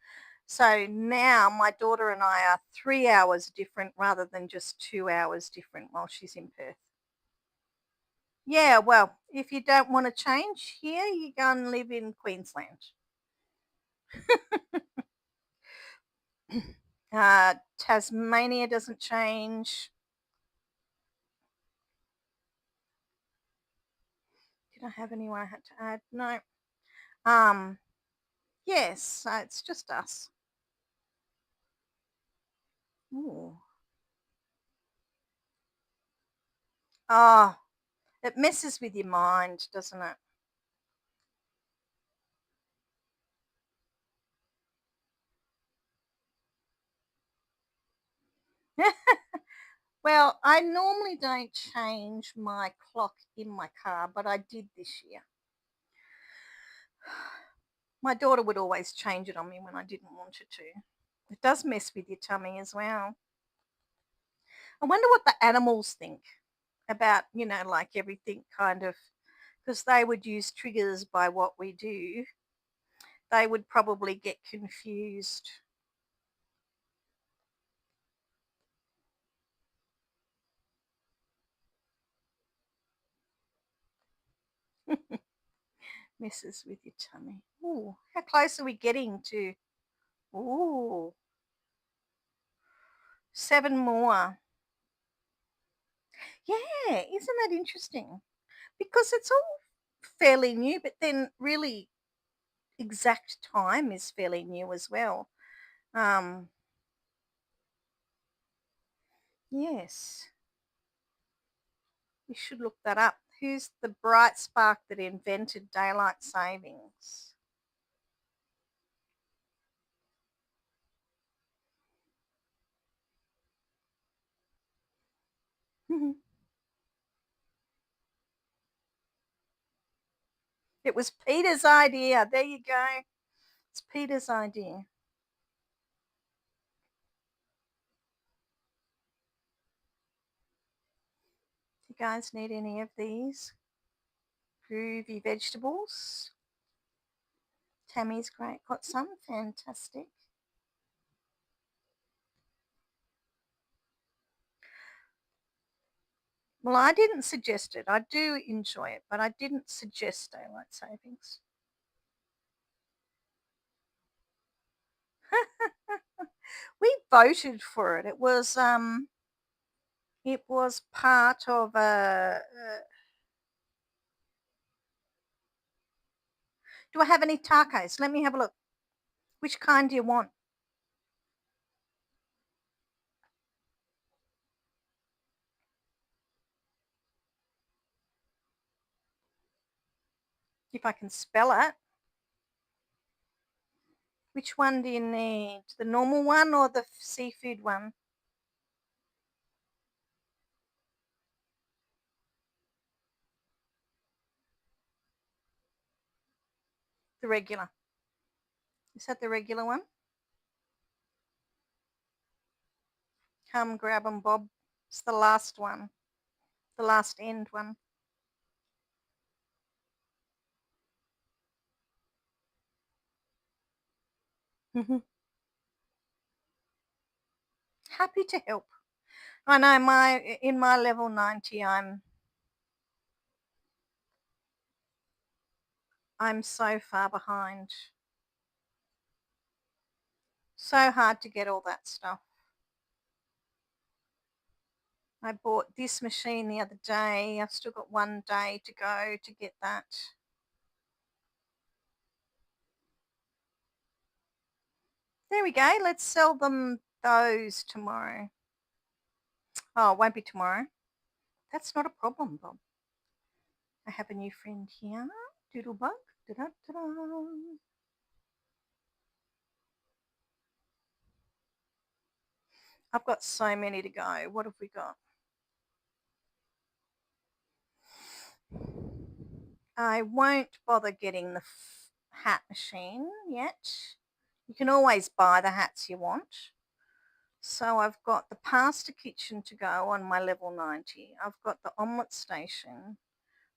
So now my daughter and I are 3 hours different rather than just 2 hours different while she's in Perth. Yeah, well, if you don't want to change here, you go and live in Queensland. Tasmania doesn't change. Did I have anyone I had to add? No. Um, yes, so it's just us. Ooh. Oh, it messes with your mind, doesn't it? Well, I normally don't change my clock in my car, but I did this year. My daughter would always change it on me when I didn't want her to. It does mess with your tummy as well. I wonder what the animals think about, like everything kind of, because they would use triggers by what we do. They would probably get confused. Messes with your tummy. Ooh, how close are we getting to? Ooh, 7 more. Yeah, isn't that interesting? Because it's all fairly new, but then really exact time is fairly new as well. Um, yes, we should look that up. Who's the bright spark that invented daylight savings? It was Peter's idea. There you go. It's Peter's idea. You guys need any of these groovy vegetables? Tammy's great. Got some? Fantastic. Well, I didn't suggest it. I do enjoy it, but I didn't suggest daylight savings. We voted for it. It was part of a do I have any tacos? Let me have a look. Which kind do you want? If I can spell it. Which one do you need? The normal one or the seafood one? The regular. Is that the regular one? Come grab 'em, Bob. It's the last one. The last end one. Happy to help. I know in my level 90 I'm so far behind. So hard to get all that stuff. I bought this machine the other day. I've still got one day to go to get that. There we go. Let's sell them those tomorrow. Oh, it won't be tomorrow. That's not a problem, Bob. I have a new friend here. Doodlebug. Da-da-da-da. I've got so many to go. What have we got? I won't bother getting the hat machine yet. You can always buy the hats you want. So I've got the pasta kitchen to go on my level 90. I've got the omelette station.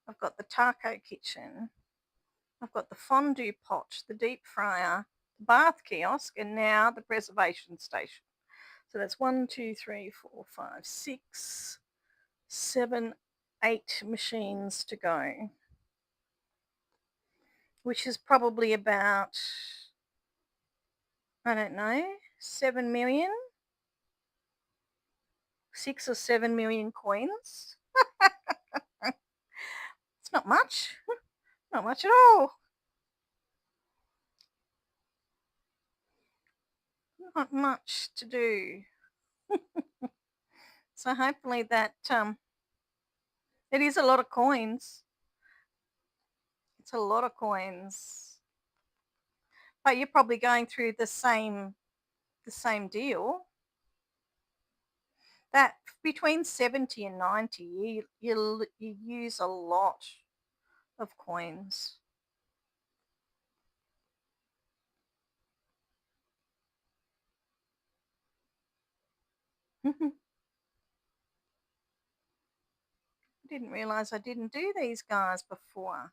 I've got the taco kitchen. I've got the fondue pot, the deep fryer, the bath kiosk, and now the preservation station. So that's 1, 2, 3, 4, 5, 6, 7, 8 machines to go, which is probably about, I don't know, 7 million, 6 or 7 million coins. It's not much, not much at all. Not much to do. So hopefully that it is a lot of coins. It's a lot of coins. But you're probably going through the same deal. That between 70 and 90, you use a lot of coins. I didn't realize I didn't do these guys before.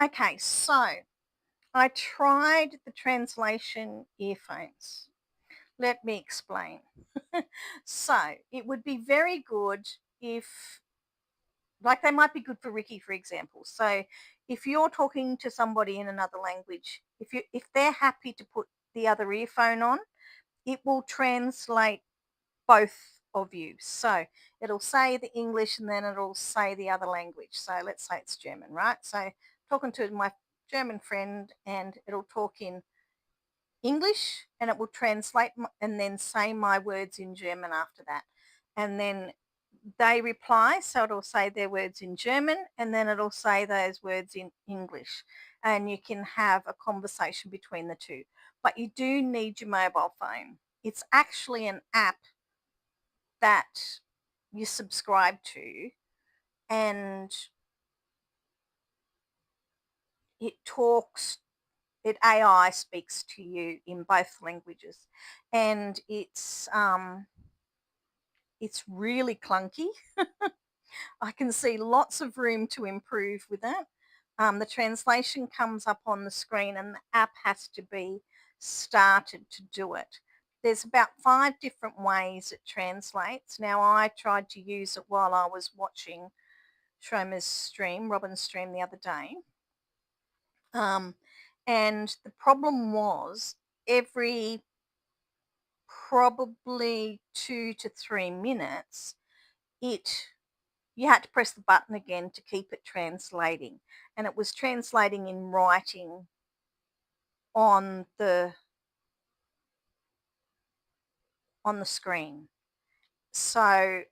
Okay, so I tried the translation earphones. Let me explain. So it would be very good if, like, they might be good for Ricky, for example. So if you're talking to somebody in another language, if they're happy to put the other earphone on, it will translate both of you. So it'll say the English and then it'll say the other language. So let's say it's German, right? So talking to my German friend, and it'll talk in English, and it will translate and then say my words in German after that. And then they reply, so it'll say their words in German and then it'll say those words in English. And you can have a conversation between the two. But you do need your mobile phone. It's actually an app that you subscribe to, and it talks, it AI speaks to you in both languages. And it's really clunky. I can see lots of room to improve with that. The translation comes up on the screen and the app has to be started to do it. There's about 5 different ways it translates. Now, I tried to use it while I was watching Schromer's stream, Robin's stream the other day. Um, and the problem was every probably 2 to 3 minutes, it you had to press the button again to keep it translating, and it was translating in writing on the screen. So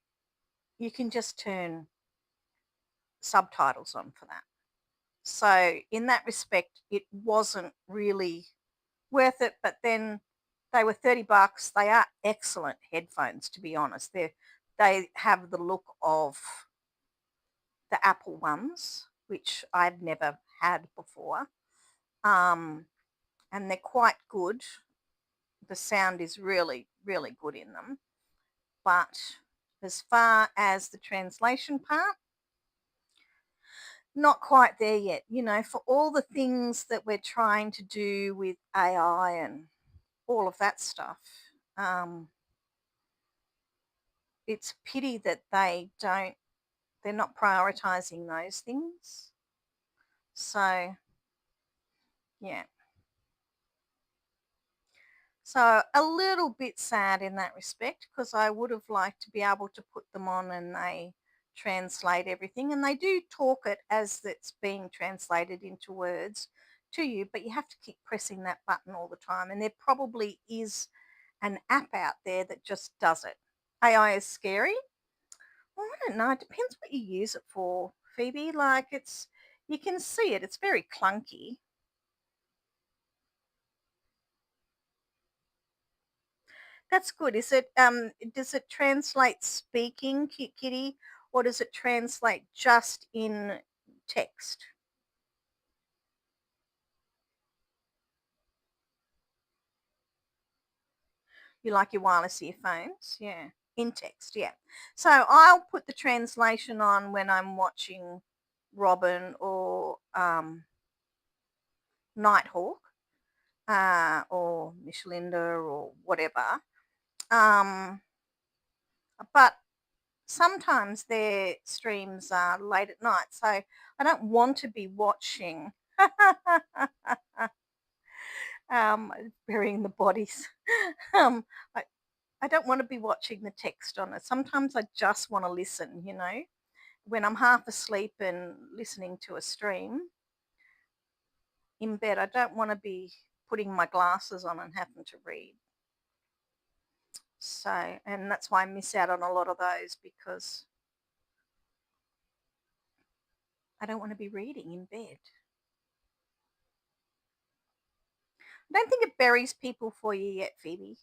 you can just turn subtitles on for that. So in that respect, it wasn't really worth it. But then they were $30. They are excellent headphones, to be honest. They have the look of the Apple ones, which I've never had before. Um, and they're quite good. The sound is really, really good in them. But as far as the translation part, not quite there yet. For all the things that we're trying to do with AI and all of that stuff, um, it's a pity that they're not prioritizing those things. So, yeah. So a little bit sad in that respect, because I would have liked to be able to put them on and they translate everything, and they do talk it as it's being translated into words to you, but you have to keep pressing that button all the time. And there probably is an app out there that just does it. AI is scary. Well, I don't know. It depends what you use it for, Phoebe. Like, you can see it. It's very clunky. That's good. Does it translate speaking, Kitty, or does it translate just in text? You like your wireless earphones? Yeah. In text, yeah. So I'll put the translation on when I'm watching Robin or Nighthawk, or Michelinda or whatever. Um, but sometimes their streams are late at night, so I don't want to be watching burying the bodies. um, I, I don't want to be watching the text on it. Sometimes I just want to listen, when I'm half asleep and listening to a stream in bed. I don't want to be putting my glasses on and having to read. So, and that's why I miss out on a lot of those, because I don't want to be reading in bed. I don't think it buries people for you yet, Phoebe.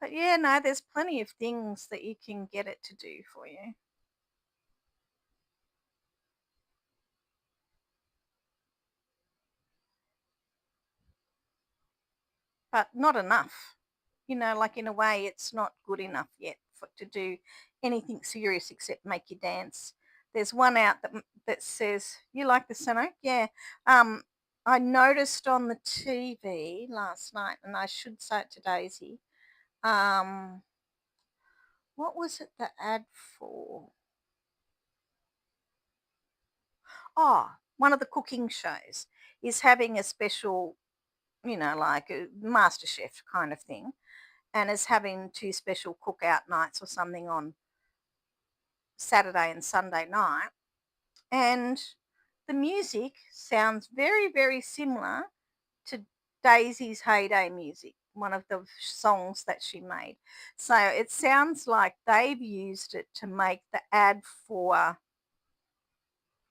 But yeah, no, there's plenty of things that you can get it to do for you. But not enough. Like, in a way, it's not good enough yet to do anything serious except make you dance. There's one out that says, "You like the Seno?" Yeah. Um, I noticed on the TV last night, and I should say it to Daisy. Um, what was it the ad for? Oh, one of the cooking shows is having a special, like a master chef kind of thing, and is having 2 special cookout nights or something on Saturday and Sunday night, and the music sounds very, very similar to Daisy's Heyday music, one of the songs that she made. So it sounds like they've used it to make the ad for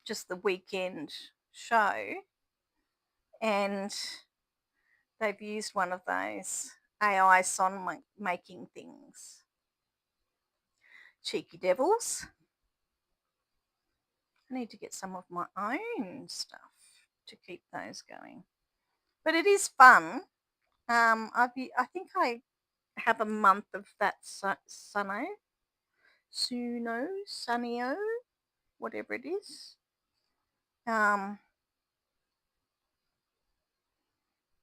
just the weekend show, and they've used one of those AI song making things. Cheeky devils. I need to get some of my own stuff to keep those going. But it is fun. I think I have a month of that Sunio, whatever it is. Um,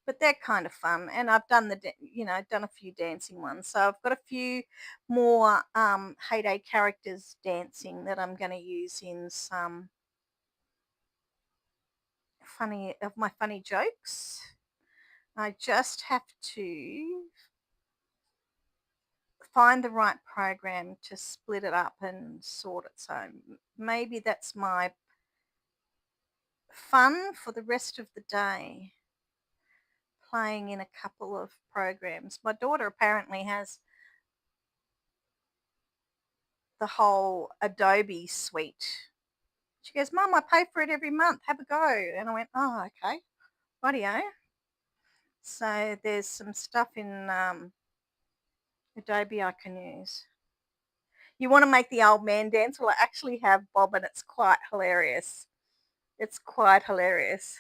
but they're kind of fun, and I've done done a few dancing ones. So I've got a few more Heyday characters dancing that I'm going to use in some my funny jokes. I just have to find the right program to split it up and sort it. So maybe that's my fun for the rest of the day, playing in a couple of programs. My daughter apparently has the whole Adobe suite. She goes, Mum, I pay for it every month. Have a go. And I went, oh, okay. Rightio. So there's some stuff in Adobe I can use. You want to make the old man dance? Well, I actually have Bob, and it's quite hilarious. It's quite hilarious.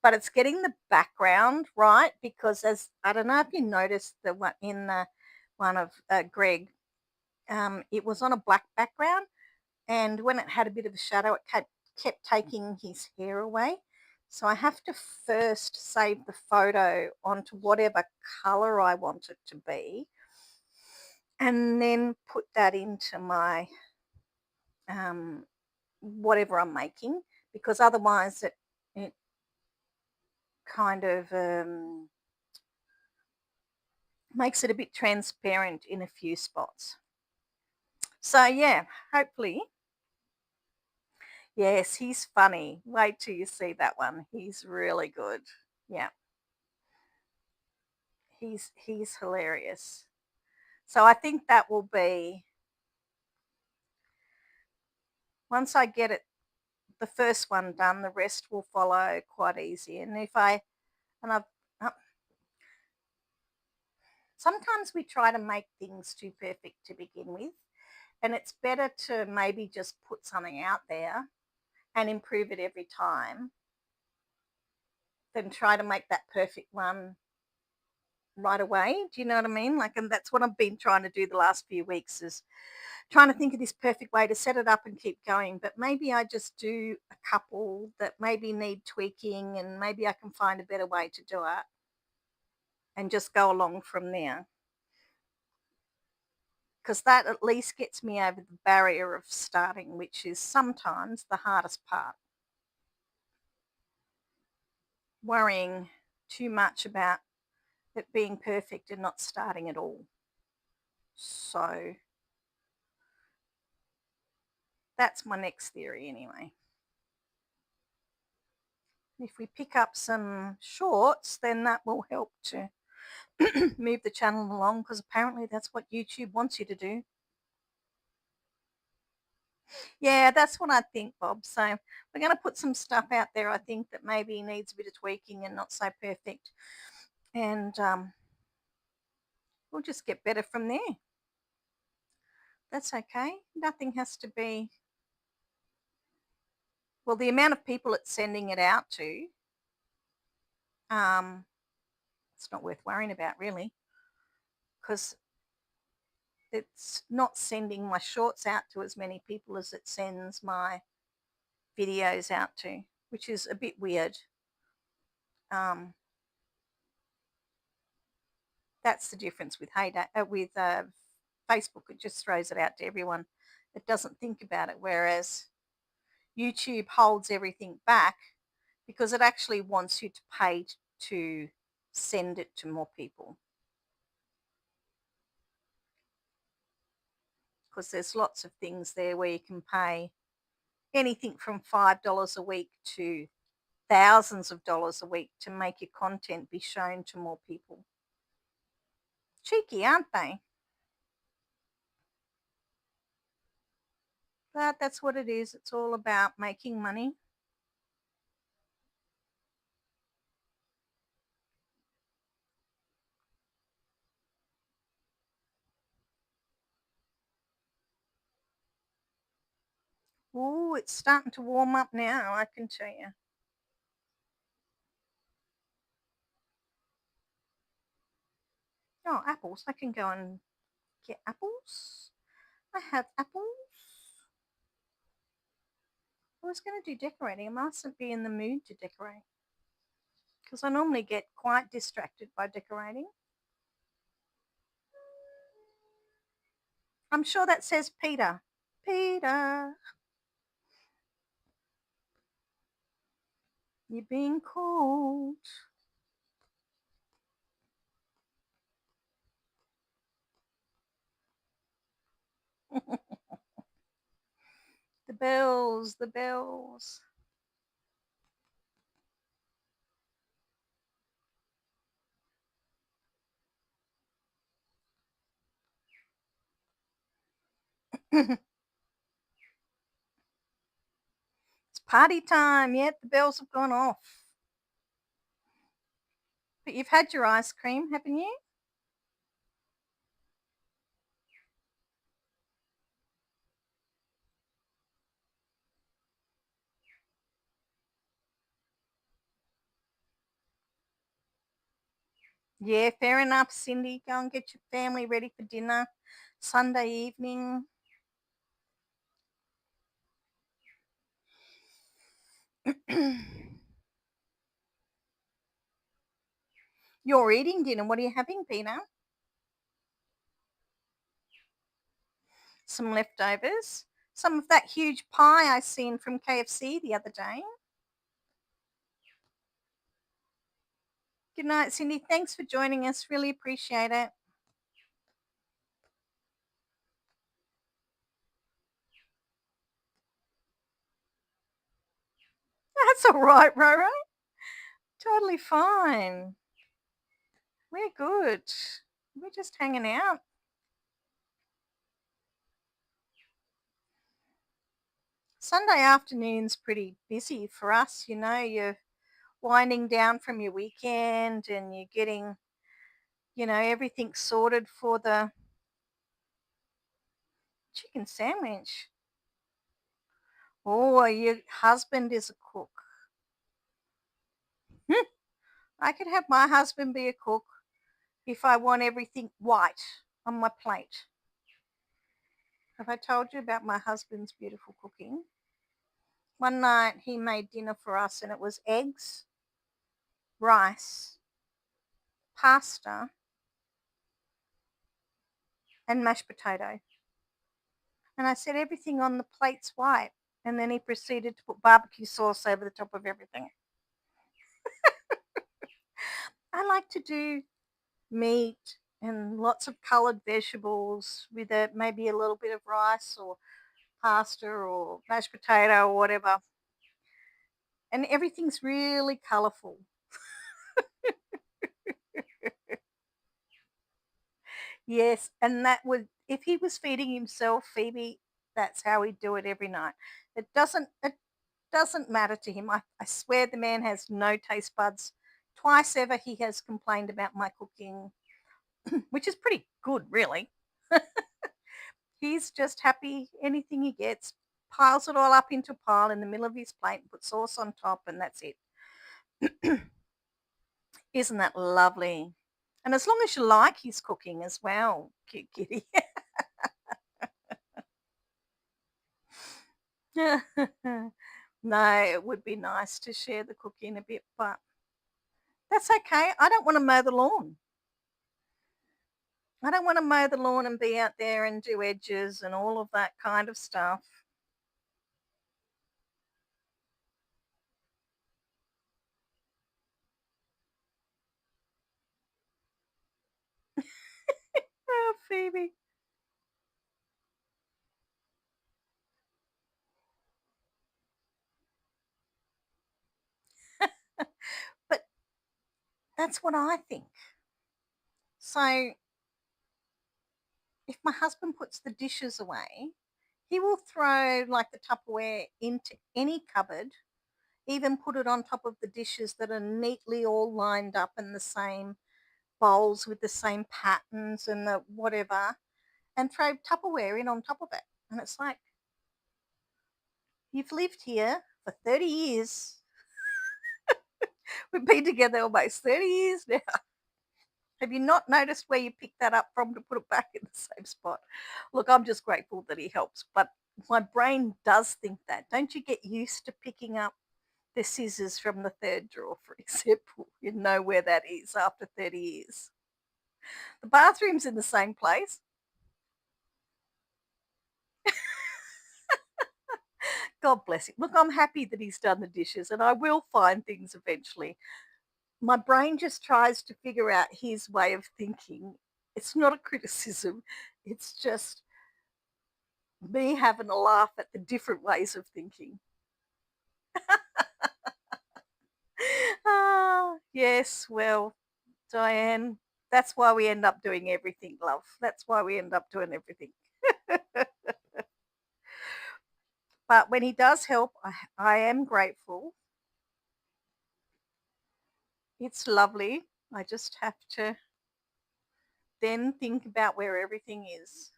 But it's getting the background right, because as I don't know if you noticed the one in the one of Greg, it was on a black background, and when it had a bit of a shadow, it kept taking his hair away. So I have to first save the photo onto whatever color I want it to be, and then put that into my whatever I'm making, because otherwise it kind of makes it a bit transparent in a few spots. So yeah, hopefully. Yes, he's funny. Wait till you see that one. He's really good. Yeah. He's hilarious. So I think that will be, once I get it the first one done, the rest will follow quite easy. And if I and I've sometimes we try to make things too perfect to begin with, and it's better to maybe just put something out there and improve it every time than try to make that perfect one right away. Do you know what I mean? Like, and that's what I've been trying to do the last few weeks, is trying to think of this perfect way to set it up and keep going. But maybe I just do a couple that maybe need tweaking, and maybe I can find a better way to do it and just go along from there. Because that at least gets me over the barrier of starting, which is sometimes the hardest part. Worrying too much about it being perfect and not starting at all. So that's my next theory anyway. If we pick up some shorts, then that will help to move the channel along, because apparently that's what YouTube wants you to do. Yeah, that's what I think, Bob. So we're going to put some stuff out there, I think, that maybe needs a bit of tweaking and not so perfect. And we'll just get better from there. That's okay. Nothing has to be, well, the amount of people it's sending it out to, it's not worth worrying about really, because it's not sending my shorts out to as many people as it sends my videos out to, which is a bit weird. That's the difference with Facebook. It just throws it out to everyone. It doesn't think about it, whereas YouTube holds everything back because it actually wants you to pay to send it to more people. because there's lots of things there where you can pay anything from $5 a week to thousands of dollars a week to make your content be shown to more people. Cheeky, aren't they? But that's what it is. It's all about making money. Oh, it's starting to warm up now, I can tell you. Oh, apples. I can go and get apples. I have apples. I was going to do decorating. I mustn't be in the mood to decorate because I normally get quite distracted by decorating. I'm sure that says Peter. Peter, you're being called. The bells, the bells. It's party time. Yep, the bells have gone off. But you've had your ice cream, haven't you? Yeah, fair enough, Cindy. Go and get your family ready for dinner Sunday evening. You're eating dinner. What are you having, Peter? Some leftovers. Some of that huge pie I seen from KFC the other day. Good night, Cindy. Thanks for joining us. Really appreciate it. That's all right, Roro. Totally fine. We're good. We're just hanging out. Sunday afternoon's pretty busy for us. You're winding down from your weekend and you're getting, everything sorted for the chicken sandwich. Oh, your husband is a cook. I could have my husband be a cook if I want everything white on my plate. Have I told you about my husband's beautiful cooking? One night he made dinner for us and it was eggs, rice, pasta, and mashed potato. And I said, everything on the plate's white. And then he proceeded to put barbecue sauce over the top of everything. I like to do meat and lots of coloured vegetables with maybe a little bit of rice or pasta or mashed potato or whatever. And everything's really colourful. Yes, and that would if he was feeding himself, Phoebe, that's how he'd do it every night. It doesn't matter to him. I swear the man has no taste buds. Twice ever he has complained about my cooking, which is pretty good, really. He's just happy anything he gets, piles it all up into a pile in the middle of his plate and puts sauce on top, and that's it. Isn't that lovely? And as long as you like his cooking as well, cute kitty. No, it would be nice to share the cooking a bit, but that's okay. I don't want to mow the lawn. I don't want to mow the lawn and be out there and do edges and all of that kind of stuff. Oh, Phoebe. That's what I think. So if my husband puts the dishes away, he will throw like the Tupperware into any cupboard, even put it on top of the dishes that are neatly all lined up in the same bowls with the same patterns and the whatever, and throw Tupperware in on top of it. And it's like, you've lived here for 30 years. We've been together almost 30 years now. Have you not noticed where you picked that up from to put it back in the same spot? Look, I'm just grateful that he helps, but my brain does think that. Don't you get used to picking up the scissors from the third drawer, for example? You know where that is after 30 years. The bathroom's in the same place. God bless him. Look, I'm happy that he's done the dishes and I will find things eventually. My brain just tries to figure out his way of thinking. It's not a criticism, it's just me having a laugh at the different ways of thinking. Yes, well, Diane, that's why we end up doing everything, love. That's why we end up doing everything. But when he does help, I am grateful. It's lovely. I just have to then think about where everything is.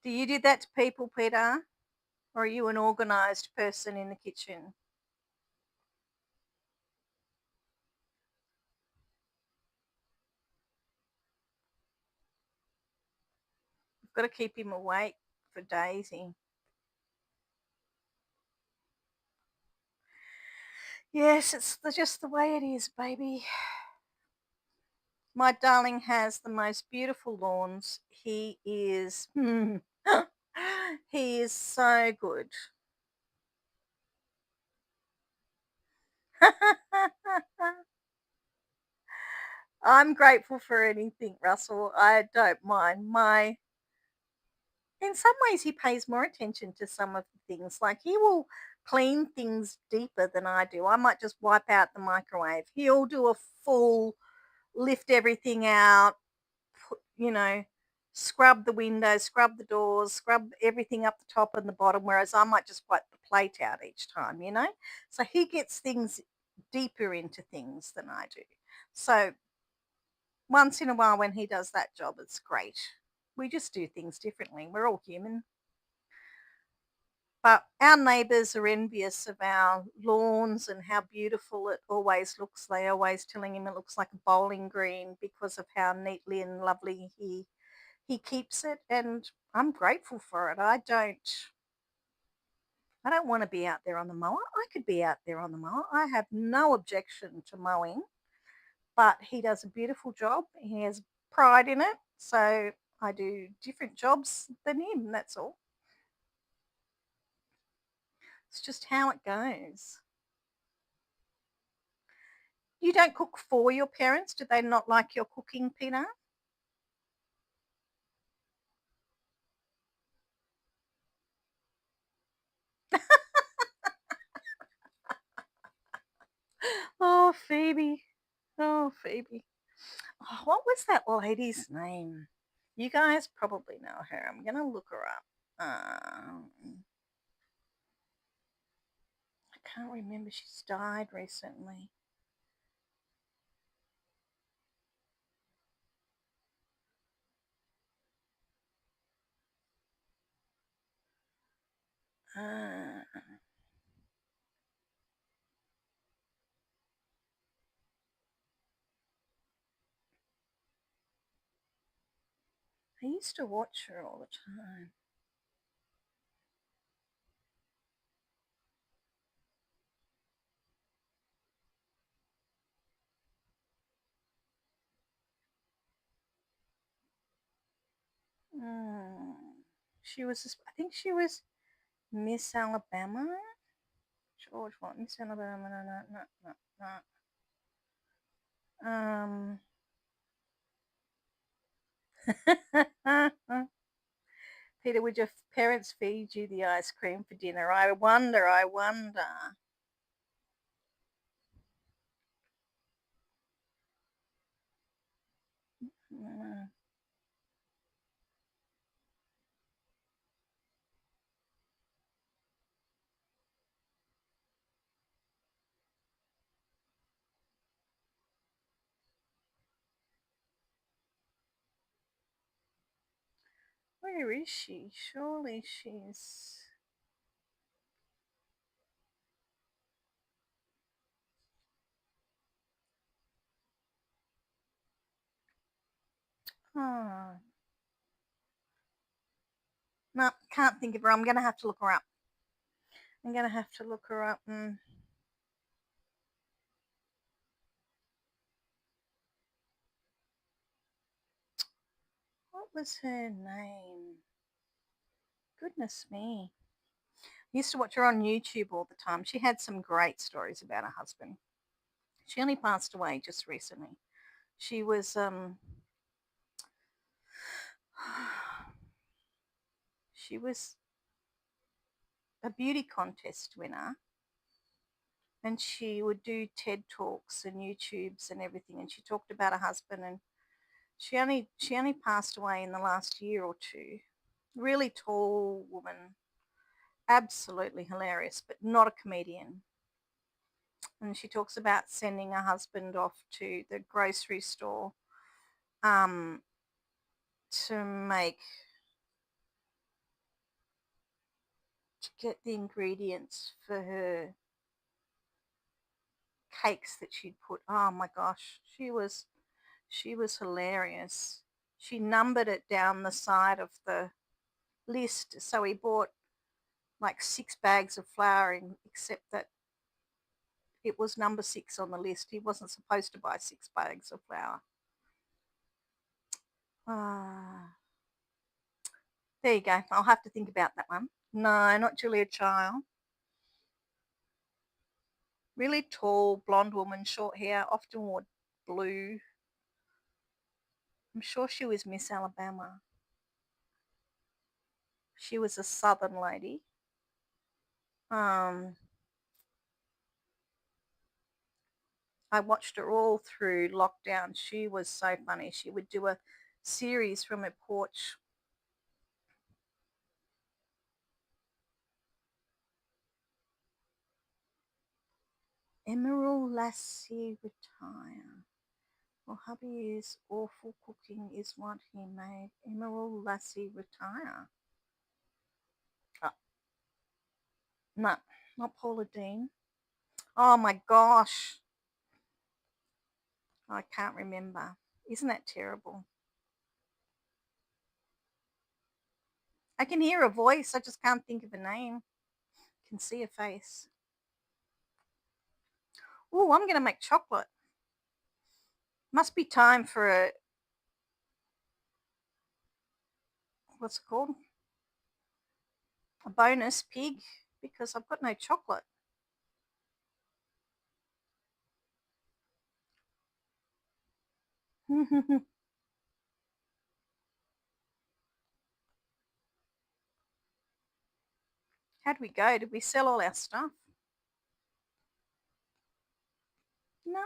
Do you do that to people, Peter? Or are you an organised person in the kitchen? I've got to keep him awake for Daisy. Yes, it's just the way it is, baby. My darling has the most beautiful lawns. He is, he is so good. I'm grateful for anything, Russell. I don't mind. In some ways, he pays more attention to some of the things. Like he will clean things deeper than I do. I might just wipe out the microwave. He'll do a full lift everything out, scrub the windows, scrub the doors, scrub everything up the top and the bottom, whereas I might just wipe the plate out each time. So he gets things deeper into things than I do. So once in a while when he does that job, it's great. We just do things differently. We're all human. But our neighbours are envious of our lawns and how beautiful it always looks. They're always telling him it looks like a bowling green because of how neatly and lovely he keeps it, and I'm grateful for it. I don't want to be out there on the mower. I could be out there on the mower. I have no objection to mowing, but he does a beautiful job. He has pride in it. So I do different jobs than him. That's all. It's just how it goes. You don't cook for your parents? Do they not like your cooking, Peter? Oh, Phoebe. Oh, Phoebe. Oh, what was that lady's name? You guys probably know her. I'm going to look her up. I can't remember. She's died recently. Uh, I used to watch her all the time. Mm. I think she was Miss Alabama. George what? Miss Alabama. No, no, no, no. Peter, would your parents feed you the ice cream for dinner? I wonder. know. Where is she? Surely she's... Oh, no, can't think of her. I'm going to have to look her up. I'm going to have to look her up. What was her name? Goodness me. I used to watch her on YouTube all the time. She had some great stories about her husband. She only passed away just recently. She was she was a beauty contest winner, and she would do TED Talks and YouTubes and everything, and she talked about her husband, and she only passed away in the last year or two. Really tall woman, absolutely hilarious, but not a comedian. And she talks about sending her husband off to the grocery store um, to make to get the ingredients for her cakes that she'd put. Oh my gosh, she was hilarious. She numbered it down the side of the list, so he bought like 6 bags of flour, except that it was number 6 on the list. He wasn't supposed to buy 6 bags of flour. Ah, there you go. I'll have to think about that one. No, not Julia Child. Really tall, blonde woman, short hair, often wore blue. I'm sure she was Miss Alabama. She was a southern lady. Um, I watched her all through lockdown. She was so funny. She would do a series from her porch. Emerald Lassie retire. Well, hubby is awful cooking is what he made. Emerald Lassie retire. Oh, no, not Paula Dean. Oh my gosh. I can't remember. Isn't that terrible? I can hear a voice. I just can't think of a name. I can see a face. Oh, I'm going to make chocolate. Must be time for what's it called? A bonus pig, because I've got no chocolate. How'd we go? Did we sell all our stuff? No.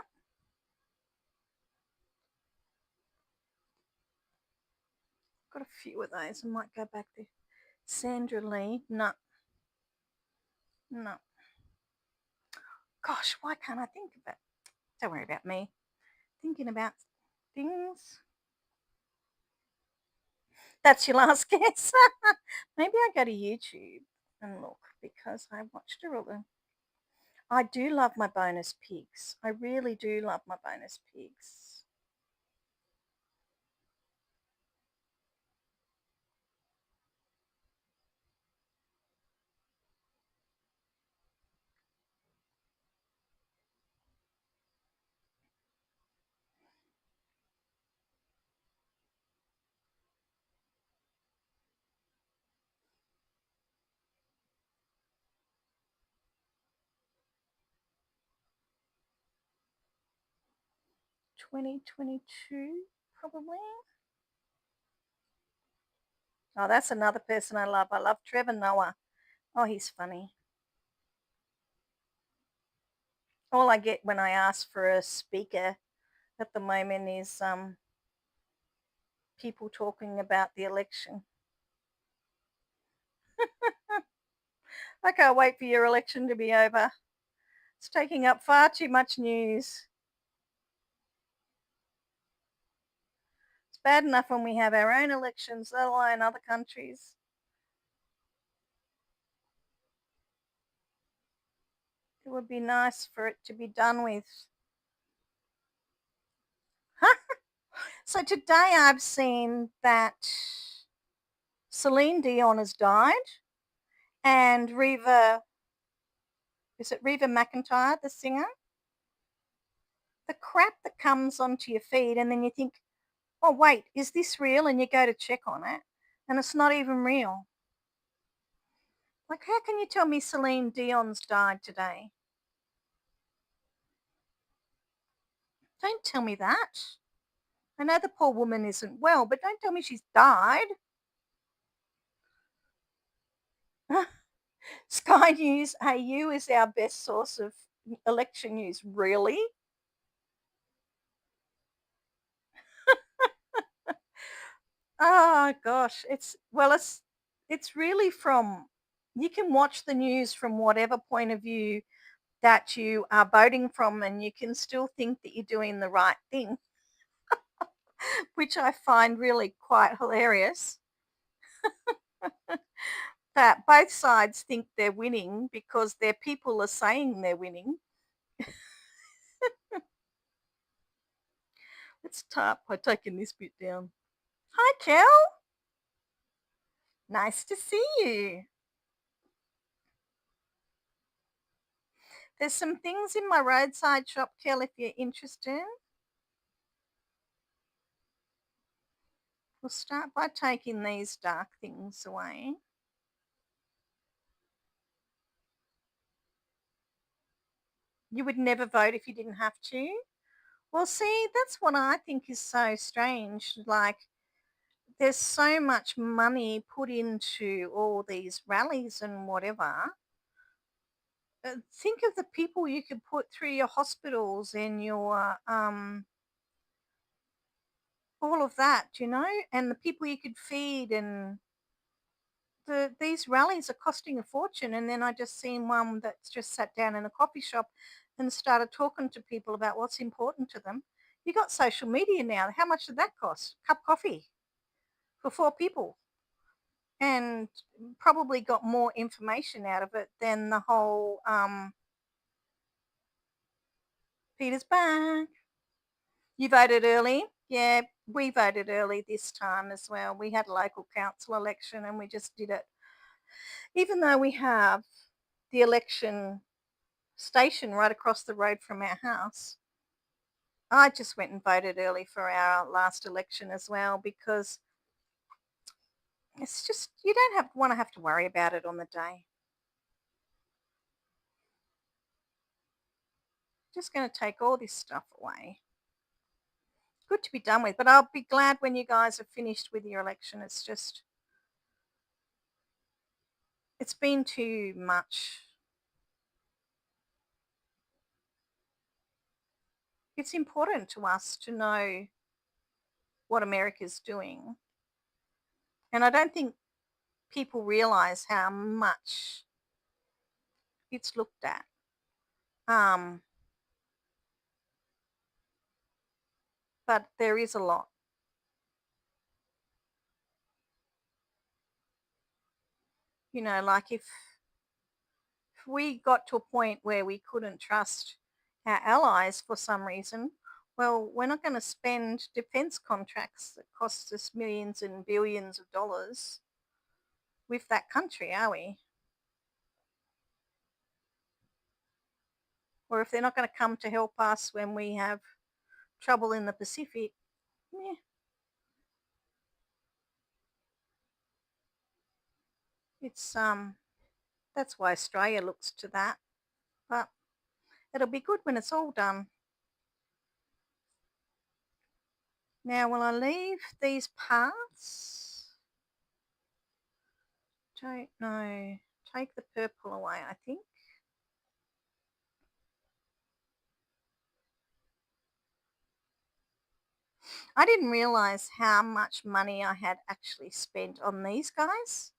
Got a few of those. I might go back there. Sandra Lee. No. No. Gosh, why can't I think of it? Don't worry about me. Thinking about things. That's your last guess. Maybe I go to YouTube and look, because I watched her all the... I do love my bonus pigs. I really do love my bonus pigs. $20.22 probably. Oh, that's another person I love. I love Trevor Noah. Oh, he's funny. All I get when I ask for a speaker at the moment is people talking about the election. I can't wait for your election to be over. It's taking up far too much news. It's bad enough when we have our own elections, let alone other countries. It would be nice for it to be done with. So today I've seen that Celine Dion has died and is it Reva McEntire, the singer? The crap that comes onto your feed and then you think, oh wait, is this real? And you go to check on it and it's not even real. Like, how can you tell me Celine Dion's died today? Don't tell me that. I know the poor woman isn't well, but don't tell me she's died. Sky News AU is our best source of election news. Really? Oh gosh, it's really from, you can watch the news from whatever point of view that you are voting from and you can still think that you're doing the right thing, which I find really quite hilarious. That both sides think they're winning because their people are saying they're winning. Let's start by taking this bit down. Hi, Kel. Nice to see you. There's some things in my roadside shop, Kel, if you're interested. We'll start by taking these dark things away. You would never vote if you didn't have to. Well, see, that's what I think is so strange. Like, there's so much money put into all these rallies and whatever. Think of the people you could put through your hospitals and your all of that, and the people you could feed, and these rallies are costing a fortune. And then I just seen one that's just sat down in a coffee shop and started talking to people about what's important to them. You got social media now. How much did that cost? Cup of coffee for 4 people, and probably got more information out of it than the whole Peter's back. You voted early? Yeah, we voted early this time as well. We had a local council election and we just did it. Even though we have the election station right across the road from our house, I just went and voted early for our last election as well because it's just, you don't have to worry about it on the day. Just going to take all this stuff away. Good to be done with, but I'll be glad when you guys are finished with your election. It's been too much. It's important to us to know what America's doing. And I don't think people realize how much it's looked at. Um, but there is a lot. Like if we got to a point where we couldn't trust our allies for some reason, well, we're not going to spend defense contracts that cost us millions and billions of dollars with that country, are we? Or if they're not going to come to help us when we have trouble in the Pacific, yeah, it's that's why Australia looks to that. But it'll be good when it's all done. Now, will I leave these parts? Don't know. Take the purple away, I think. I didn't realize how much money I had actually spent on these guys.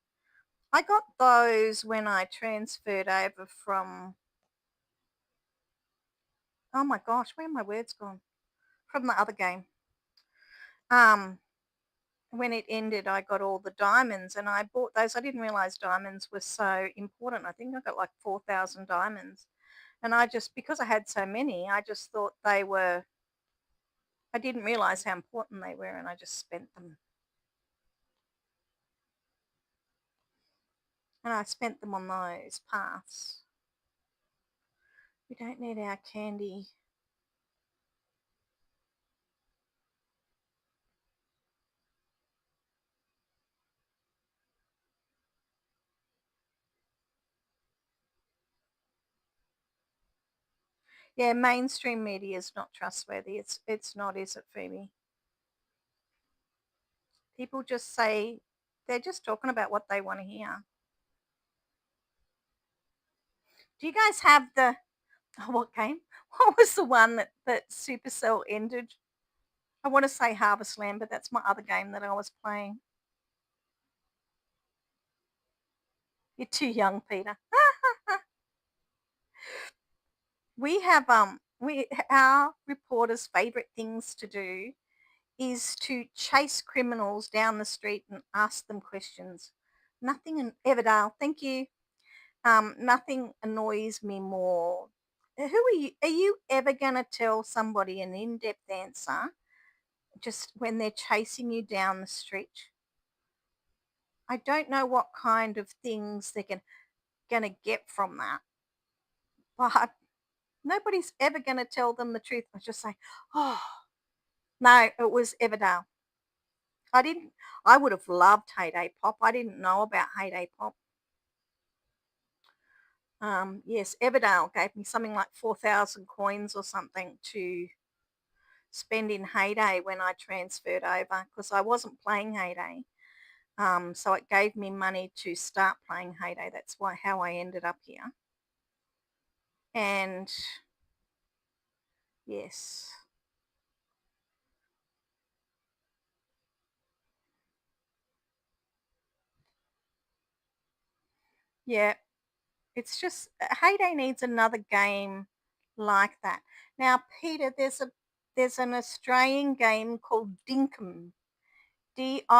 I got those when I transferred over from, oh my gosh, where are my words gone? From the other game. Um, when it ended, I got all the diamonds and I bought those. I didn't realize diamonds were so important. I think I got like 4,000 diamonds. And I just, because I had so many, I just thought they were, I didn't realize how important they were and I just spent them. And I spent them on those paths. We don't need our candy. Yeah, mainstream media is not trustworthy. It's not, is it, Phoebe? People just say they're just talking about what they want to hear. Do you guys have the oh, what game? What was the one that Supercell ended? I want to say Harvest Land, but that's my other game that I was playing. You're too young, Peter. We our reporters' favorite things to do is to chase criminals down the street and ask them questions. Nothing in Everdale, thank you. Nothing annoys me more. Who are you? Are you ever going to tell somebody an in-depth answer just when they're chasing you down the street? I don't know what kind of things they're going to get from that, but nobody's ever going to tell them the truth. I just say, oh, no, it was Everdale. I didn't, I would have loved Hayday Pop. I didn't know about Hayday Pop. Yes, Everdale gave me something like 4,000 coins or something to spend in Hayday when I transferred over because I wasn't playing Hayday. So it gave me money to start playing Hayday. That's why how I ended up here. And yes, yeah, it's just Hayday needs another game like that. Now, Peter, there's an Australian game called Dinkum, Dinkum.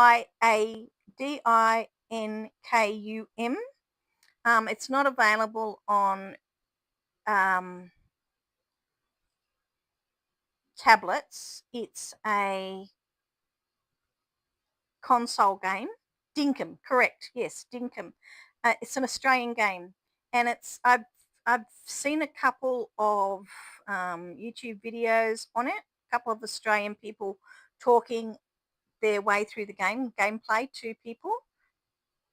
It's not available on um, tablets. It's a console game. Dinkum, correct? Yes, Dinkum. It's an Australian game, and I've seen a couple of YouTube videos on it. A couple of Australian people talking their way through the gameplay to people.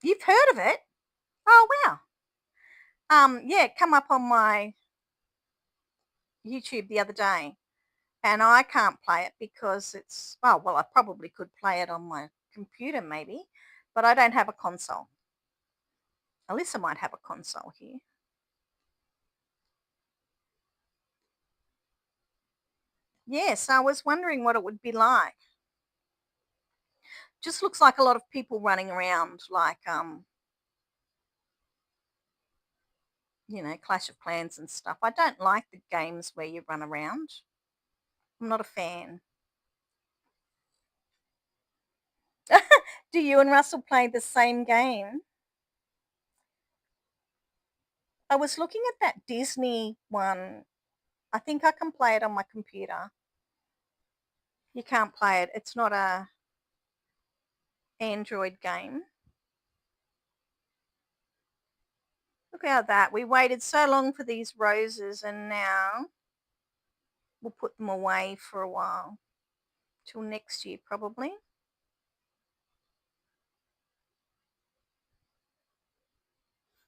You've heard of it? Oh wow. Yeah, it come up on my YouTube the other day, and I can't play it because it's oh well, I probably could play it on my computer maybe, but I don't have a console. Alyssa might have a console here. Yes, I was wondering what it would be like. Just looks like a lot of people running around like Clash of Clans and stuff. I don't like the games where you run around. I'm not a fan. Do you and Russell play the same game? I was looking at that Disney one. I think I can play it on my computer. You can't play it. It's not a Android game. Look at that. We waited so long for these roses and now we'll put them away for a while. Till next year probably.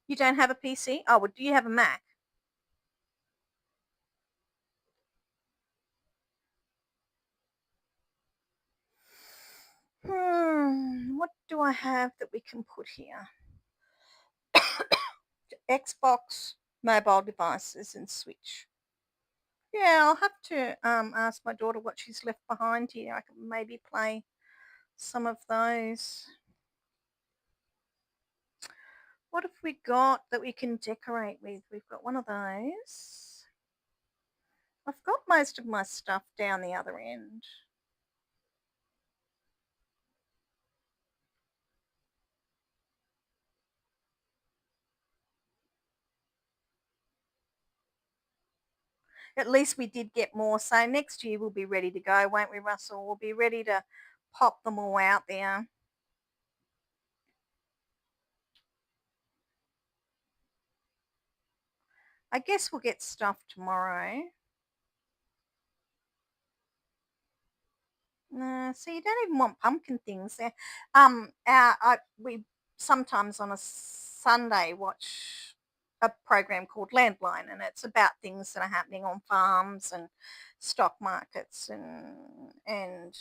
You don't have a PC? Oh, well, do you have a Mac? What do I have that we can put here? Xbox, mobile devices, and Switch. Yeah, I'll have to ask my daughter what she's left behind here. I can maybe play some of those. What have we got that we can decorate with? We've got one of those. I've got most of my stuff down the other end. At least we did get more. So next year we'll be ready to go, won't we, Russell? We'll be ready to pop them all out there. I guess we'll get stuff tomorrow. No, so you don't even want pumpkin things there. We sometimes on a Sunday watch a program called Landline, and it's about things that are happening on farms and stock markets and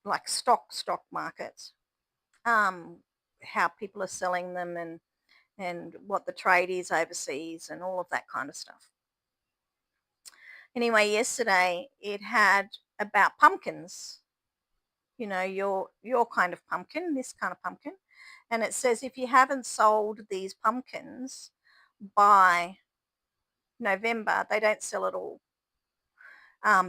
like stock markets. Um, how people are selling them and what the trade is overseas and all of that kind of stuff. Anyway, yesterday it had about pumpkins, your kind of pumpkin, this kind of pumpkin. And it says if you haven't sold these pumpkins by November, they don't sell at all.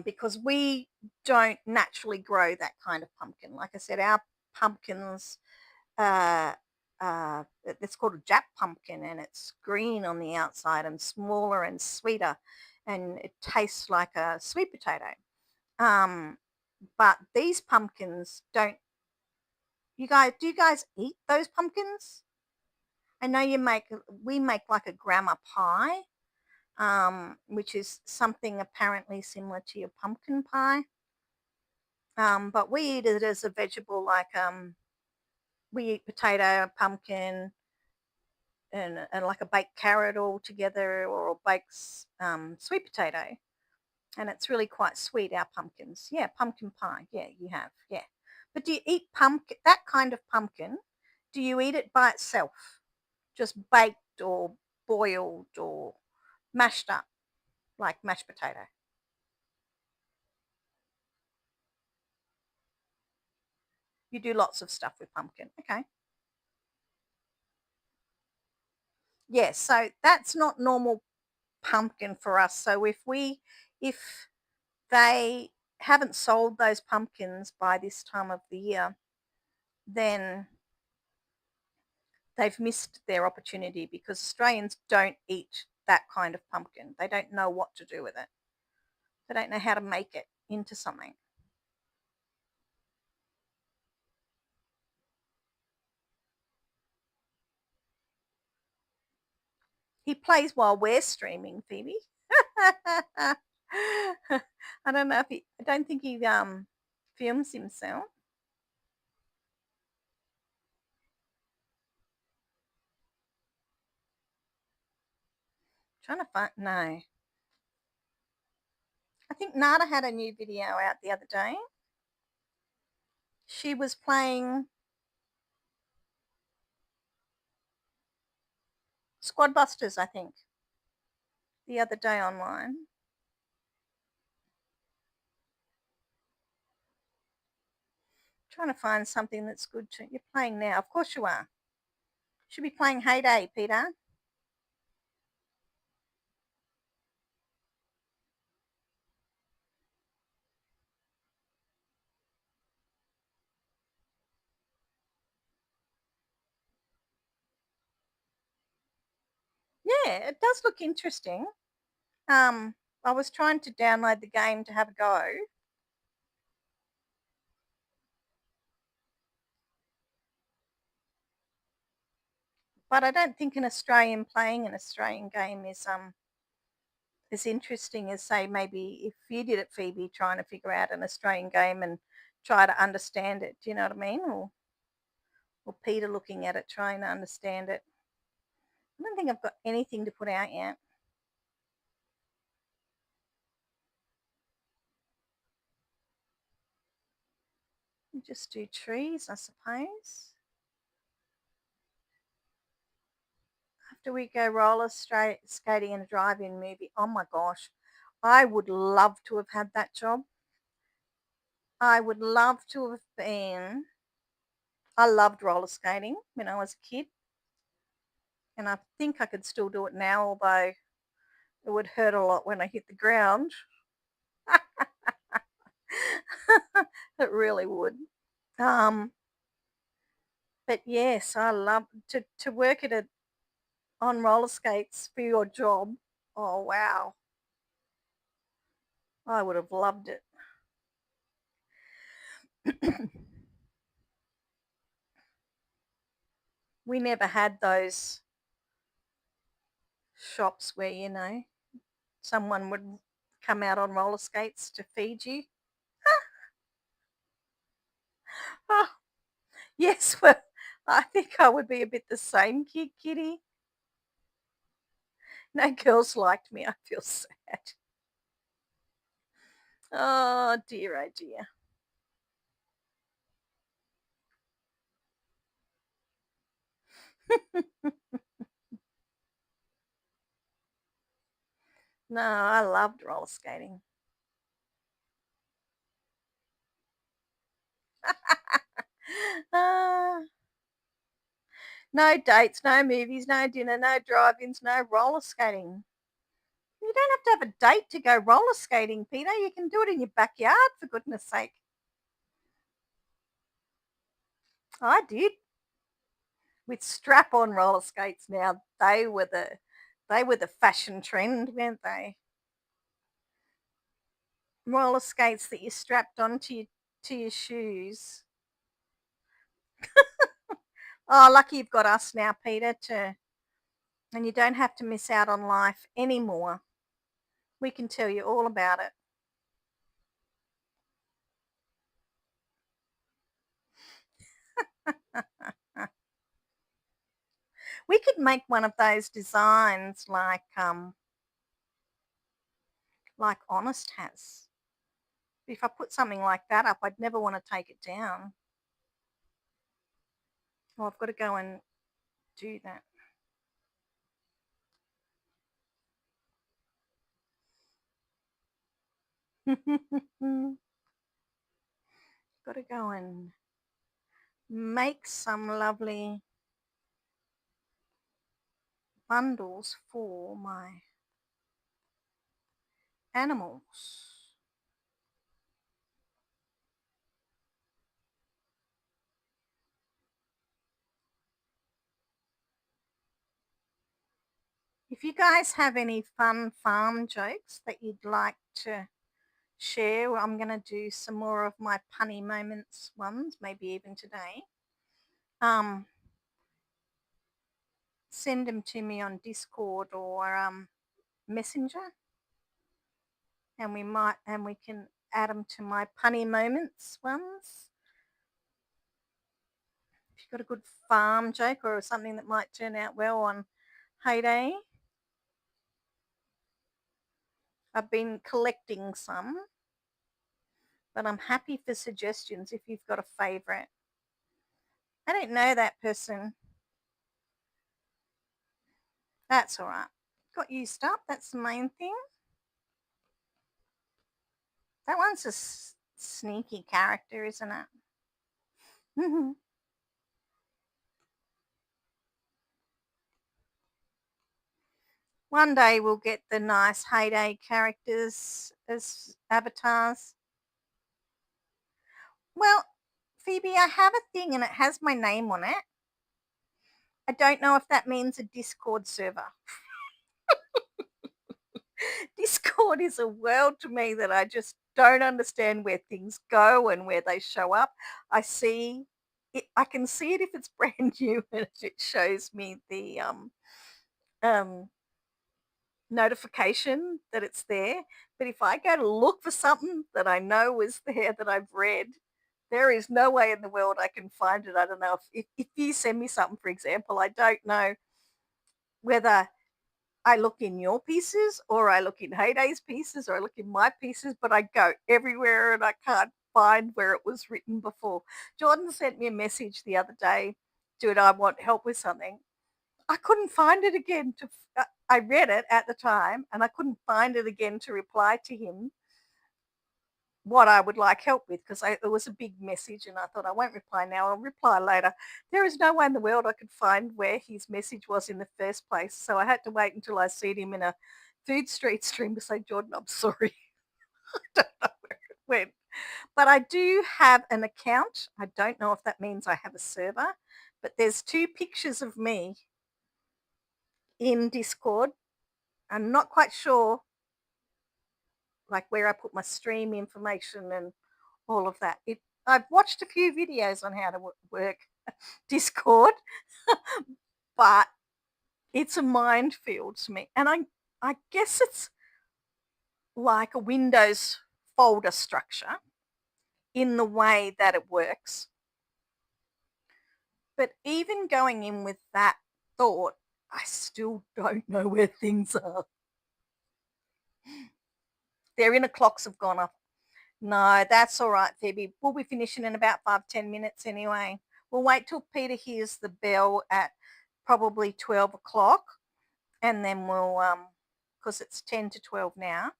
Because we don't naturally grow that kind of pumpkin. Like I said, our pumpkins, uh, it's called a Jap pumpkin, and it's green on the outside and smaller and sweeter, and it tastes like a sweet potato. Um, but these pumpkins don't. Do you guys eat those pumpkins? I know we make like a grandma pie, which is something apparently similar to your pumpkin pie. But we eat it as a vegetable, like we eat potato, pumpkin, and like a baked carrot all together, or a baked sweet potato, and it's really quite sweet. Our pumpkins, yeah, pumpkin pie, yeah, you have, yeah. But do you eat pumpkin? That kind of pumpkin? Do you eat it by itself, just baked or boiled or mashed up like mashed potato? You do lots of stuff with pumpkin. Okay. Yes, so that's not normal pumpkin for us. So if they haven't sold those pumpkins by this time of the year, then they've missed their opportunity because Australians don't eat that kind of pumpkin. They don't know what to do with it. They don't know how to make it into something. He plays while we're streaming, Phoebe. I don't know if I don't think he films himself. Trying to find no. I think Nada had a new video out the other day. She was playing Squad Busters, I think, the other day online. Trying to find something that's good to. You're playing now, of course you are. Should be playing Hayday, Peter. Yeah, it does look interesting. Um, I was trying to download the game to have a go, but I don't think an Australian playing an Australian game is as interesting as, say, maybe if you did it, Phoebe, trying to figure out an Australian game and try to understand it. Do you know what I mean? Or Peter looking at it, trying to understand it. I don't think I've got anything to put out yet. Just do trees, I suppose. after we go skating in a drive-in movie. Oh my gosh, I would love to have had that job. I would love to have been. I loved roller skating when I was a kid, and I think I could still do it now, although it would hurt a lot when I hit the ground. It really would. Um, but yes, I love to work at a on roller skates for your job. Oh wow, I would have loved it. We never had those shops where someone would come out on roller skates to feed you. Oh, yes, well, I think I would be a bit the same kid, Kitty. No girls liked me. I feel sad. Oh dear, oh dear. No, I loved roller skating. Uh, no dates, no movies, no dinner, no drive-ins, no roller skating. You don't have to have a date to go roller skating, Peter. You can do it in your backyard, for goodness sake. I did with strap-on roller skates. Now they were the fashion trend, weren't they? Roller skates that you strapped onto your shoes. Oh, lucky you've got us now, Peter, and you don't have to miss out on life anymore. We can tell you all about it. We could make one of those designs like Honest has. If I put something like that up, I'd never want to take it down. Well, I've got to go and do that. Got to go and make some lovely bundles for my animals. If you guys have any fun farm jokes that you'd like to share, well, I'm going to do some more of my punny moments ones, maybe even today. Um, Send them to me on Discord or Messenger, and we can add them to my punny moments ones. If you've got a good farm joke or something that might turn out well on Hayday, I've been collecting some, but I'm happy for suggestions if you've got a favourite. I don't know that person. That's all right. Got used up. That's the main thing. That one's a sneaky character, isn't it? One day we'll get the nice Heyday characters as avatars. Well, Phoebe, I have a thing and it has my name on it. I don't know if that means a Discord server. Discord is a world to me that I just don't understand where things go and where they show up. I can see it if it's brand new and it shows me the um notification that it's there. But if I go to look for something that I know is there that I've read, there is no way in the world I can find it. I don't know if you send me something, for example, I don't know whether I look in your pieces or I look in Heyday's pieces or I look in my pieces, but I go everywhere and I can't find where it was written before. Jordan sent me a message the other day, dude, I want help with something. I couldn't find it again I read it at the time and I couldn't find it again to reply to him what I would like help with because it was a big message and I thought I won't reply now, I'll reply later. There is no way in the world I could find where his message was in the first place. So I had to wait until I seen him in a food street stream to say, Jordan, I'm sorry. I don't know where it went. But I do have an account. I don't know if that means I have a server, but there's two pictures of me in Discord. I'm not quite sure like where I put my stream information and all of that. I've watched a few videos on how to work Discord, but it's a minefield to me. And I guess it's like a Windows folder structure in the way that it works. But even going in with that thought, I still don't know where things are. Their inner clocks have gone off. No, that's all right, Phoebe. We'll be finishing in about 5-10 minutes anyway. We'll wait till Peter hears the bell at probably 12 o'clock, and then because it's 10 to 12 now,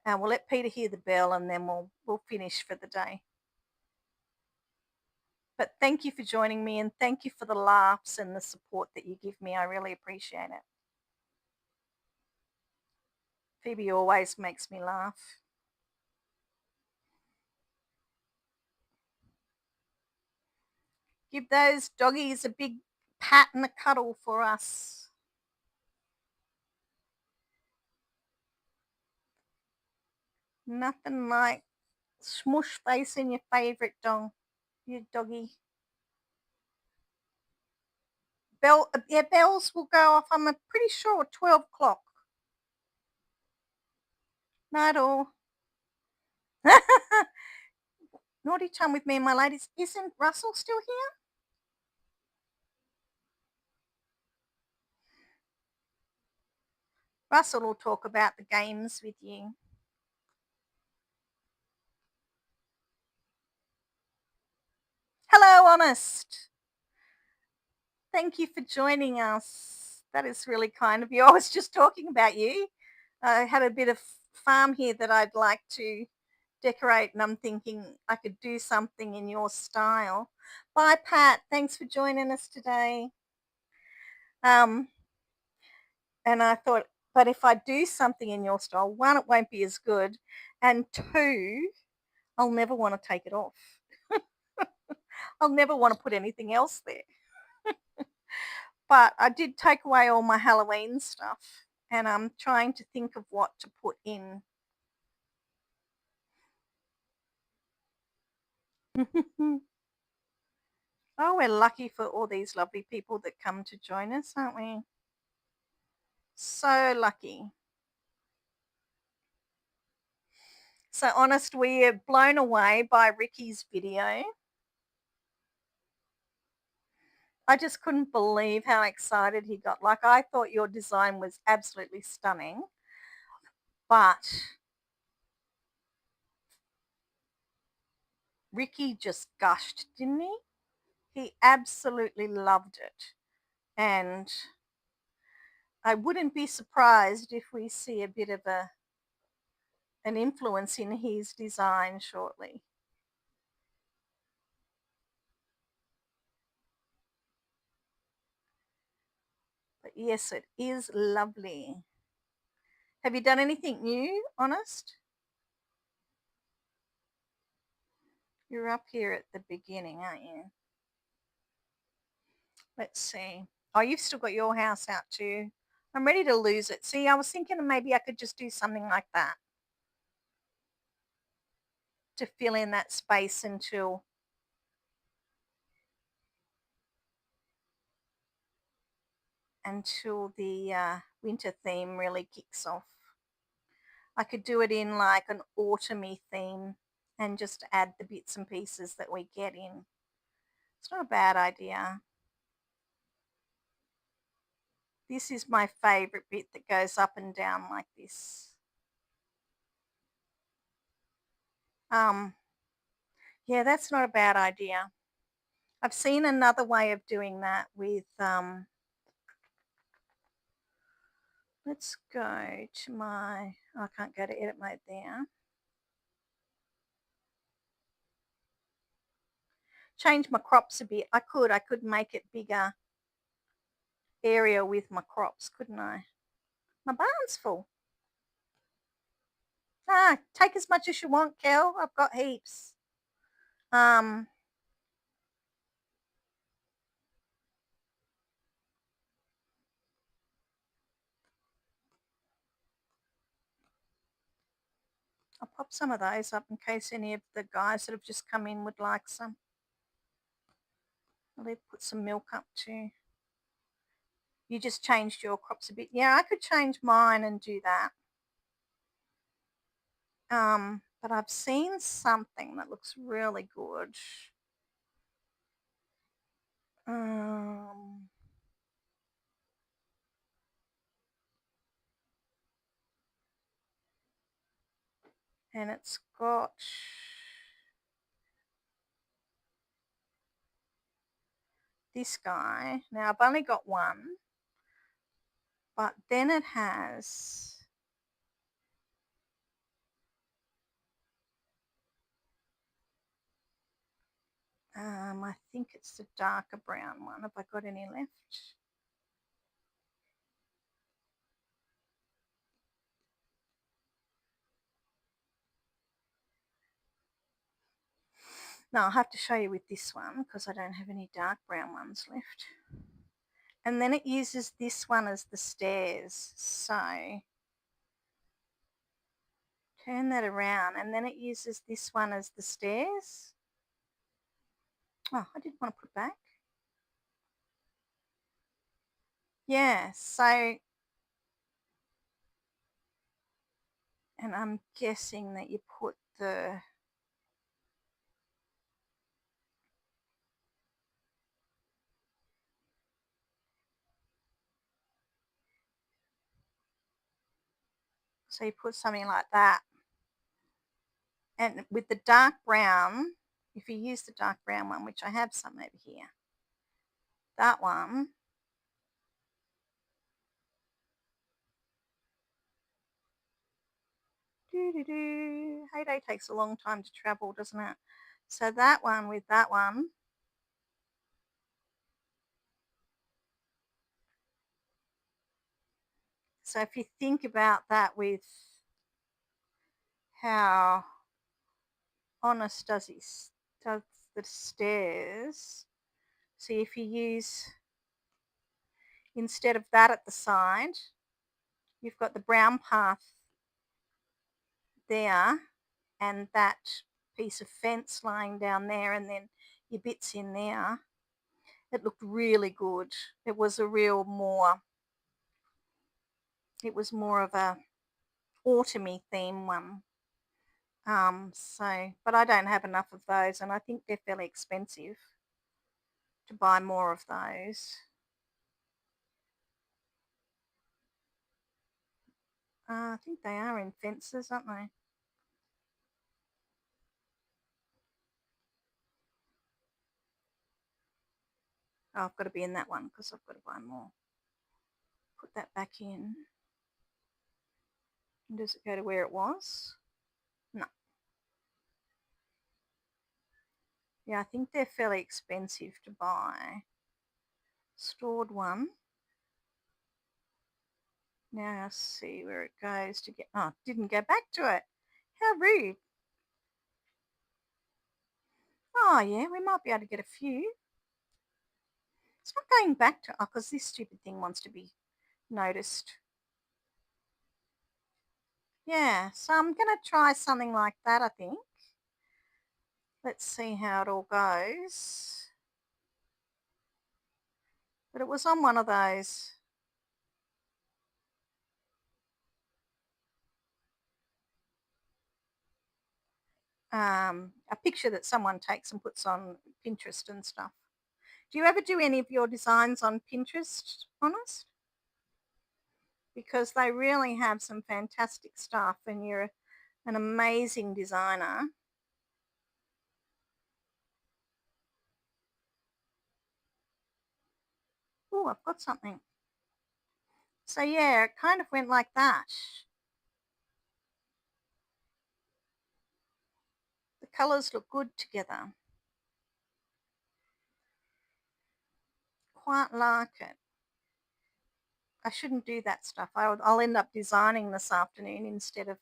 and we'll let Peter hear the bell, and then we'll finish for the day. But thank you for joining me, and thank you for the laughs and the support that you give me. I really appreciate it. Phoebe always makes me laugh. Give those doggies a big pat and a cuddle for us. Nothing like smush face in your favourite dog, your doggy. Yeah, bells will go off. I'm pretty sure 12 o'clock. Not all. Naughty time with me and my ladies. Isn't Russell still here? Russell will talk about the games with you. Hello, Honest. Thank you for joining us. That is really kind of you. I was just talking about you. I had a bit of farm here that I'd like to decorate, and I'm thinking I could do something in your style. Bye, Pat. Thanks for joining us today. Um, and I thought, but if I do something in your style, one, it won't be as good, and two, I'll never want to take it off. I'll never want to put anything else there. But I did take away all my Halloween stuff, and I'm trying to think of what to put in. Oh, we're lucky for all these lovely people that come to join us, aren't we? So lucky. So Honest, we are blown away by Ricky's video. I just couldn't believe how excited he got. Like, I thought your design was absolutely stunning, but Ricky just gushed, didn't he? He absolutely loved it. And I wouldn't be surprised if we see a bit of an influence in his design shortly. But yes, it is lovely. Have you done anything new, Honest? You're up here at the beginning, aren't you? Let's see. Oh, you've still got your house out too. I'm ready to lose it. See, I was thinking maybe I could just do something like that to fill in that space until the winter theme really kicks off. I could do it in like an autumny theme and just add the bits and pieces that we get in. It's not a bad idea. This is my favorite bit that goes up and down like this. Um, yeah, that's not a bad idea. I've seen another way of doing that with Let's go to my, I can't go to edit mode there. Change my crops a bit. I could make it bigger area with my crops, couldn't I? My barn's full. Ah, take as much as you want, Kel. I've got heaps. I'll pop some of those up in case any of the guys that have just come in would like some. I'll put some milk up too. You just changed your crops a bit. Yeah, I could change mine and do that. But I've seen something that looks really good. Um, and it's got this guy. Now I've only got one, but then it has I think it's the darker brown one. Have I got any left? No, I'll have to show you with this one because I don't have any dark brown ones left. And then it uses this one as the stairs. So turn that around and then it uses this one as the stairs. Oh, I didn't want to put it back. Yeah, so, and I'm guessing that you put the, so you put something like that. And with the dark brown, if you use the dark brown one, which I have some over here, that one, Hayday takes a long time to travel, doesn't it? So that one with that one, so if you think about that with how Honest does the stairs, see if you use, instead of that at the side, you've got the brown path there and that piece of fence lying down there and then your bits in there. It looked really good. It was a real more, it was more of a autumny theme one. But I don't have enough of those and I think they're fairly expensive to buy more of those. I think they are in fences, aren't they? Oh, I've got to be in that one because I've got to buy more. Put that back in. And does it go to where it was? No. Yeah, I think they're fairly expensive to buy. Stored one. Now I'll see where it goes to get, oh, didn't go back to it. How rude. Oh yeah, we might be able to get a few. It's not going back to, oh, because this stupid thing wants to be noticed. Yeah, so I'm going to try something like that, I think. Let's see how it all goes. But it was on one of those. A picture that someone takes and puts on Pinterest and stuff. Do you ever do any of your designs on Pinterest, Honest? Because they really have some fantastic stuff and you're an amazing designer. Oh, I've got something. So yeah, it kind of went like that. The colours look good together. Quite like it. I shouldn't do that stuff. I'll end up designing this afternoon instead of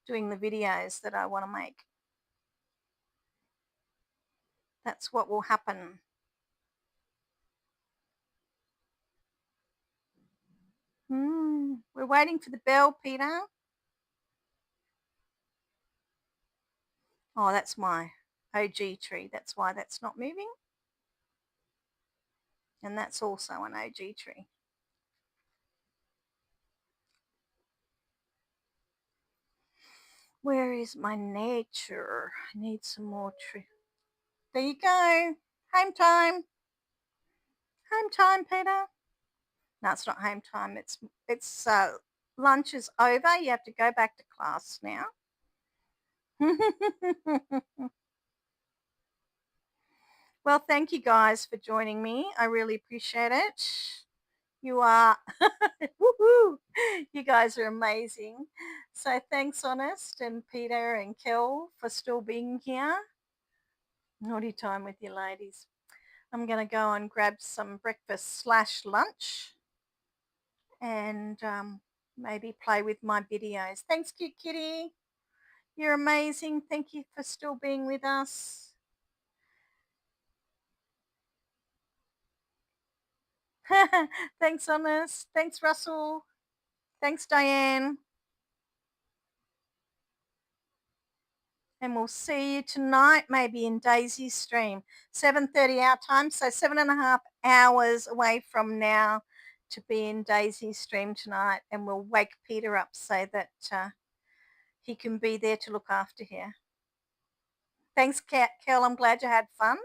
doing the videos that I want to make. That's what will happen. We're waiting for the bell, Peter. Oh, that's my OG tree. That's why that's not moving. And that's also an OG tree. Where is my nature? I need some more tree. There you go. Home time. Home time, Peter. No, it's not home time. It's lunch is over. You have to go back to class now. Well, thank you guys for joining me. I really appreciate it. You are, woohoo! You guys are amazing. So thanks, Honest and Peter and Kel for still being here. Naughty time with you ladies. I'm going to go and grab some breakfast / lunch and maybe play with my videos. Thanks, cute kitty. You're amazing. Thank you for still being with us. Thanks, Honest. Thanks, Russell. Thanks, Diane. And we'll see you tonight, maybe in Daisy's stream. 7:30 our time, so 7.5 hours away from now to be in Daisy's stream tonight. And we'll wake Peter up so that he can be there to look after her. Thanks, Kel. I'm glad you had fun.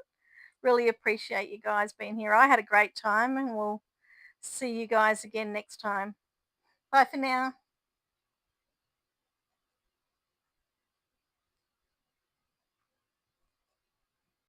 Really appreciate you guys being here. I had a great time, and we'll see you guys again next time. Bye for now.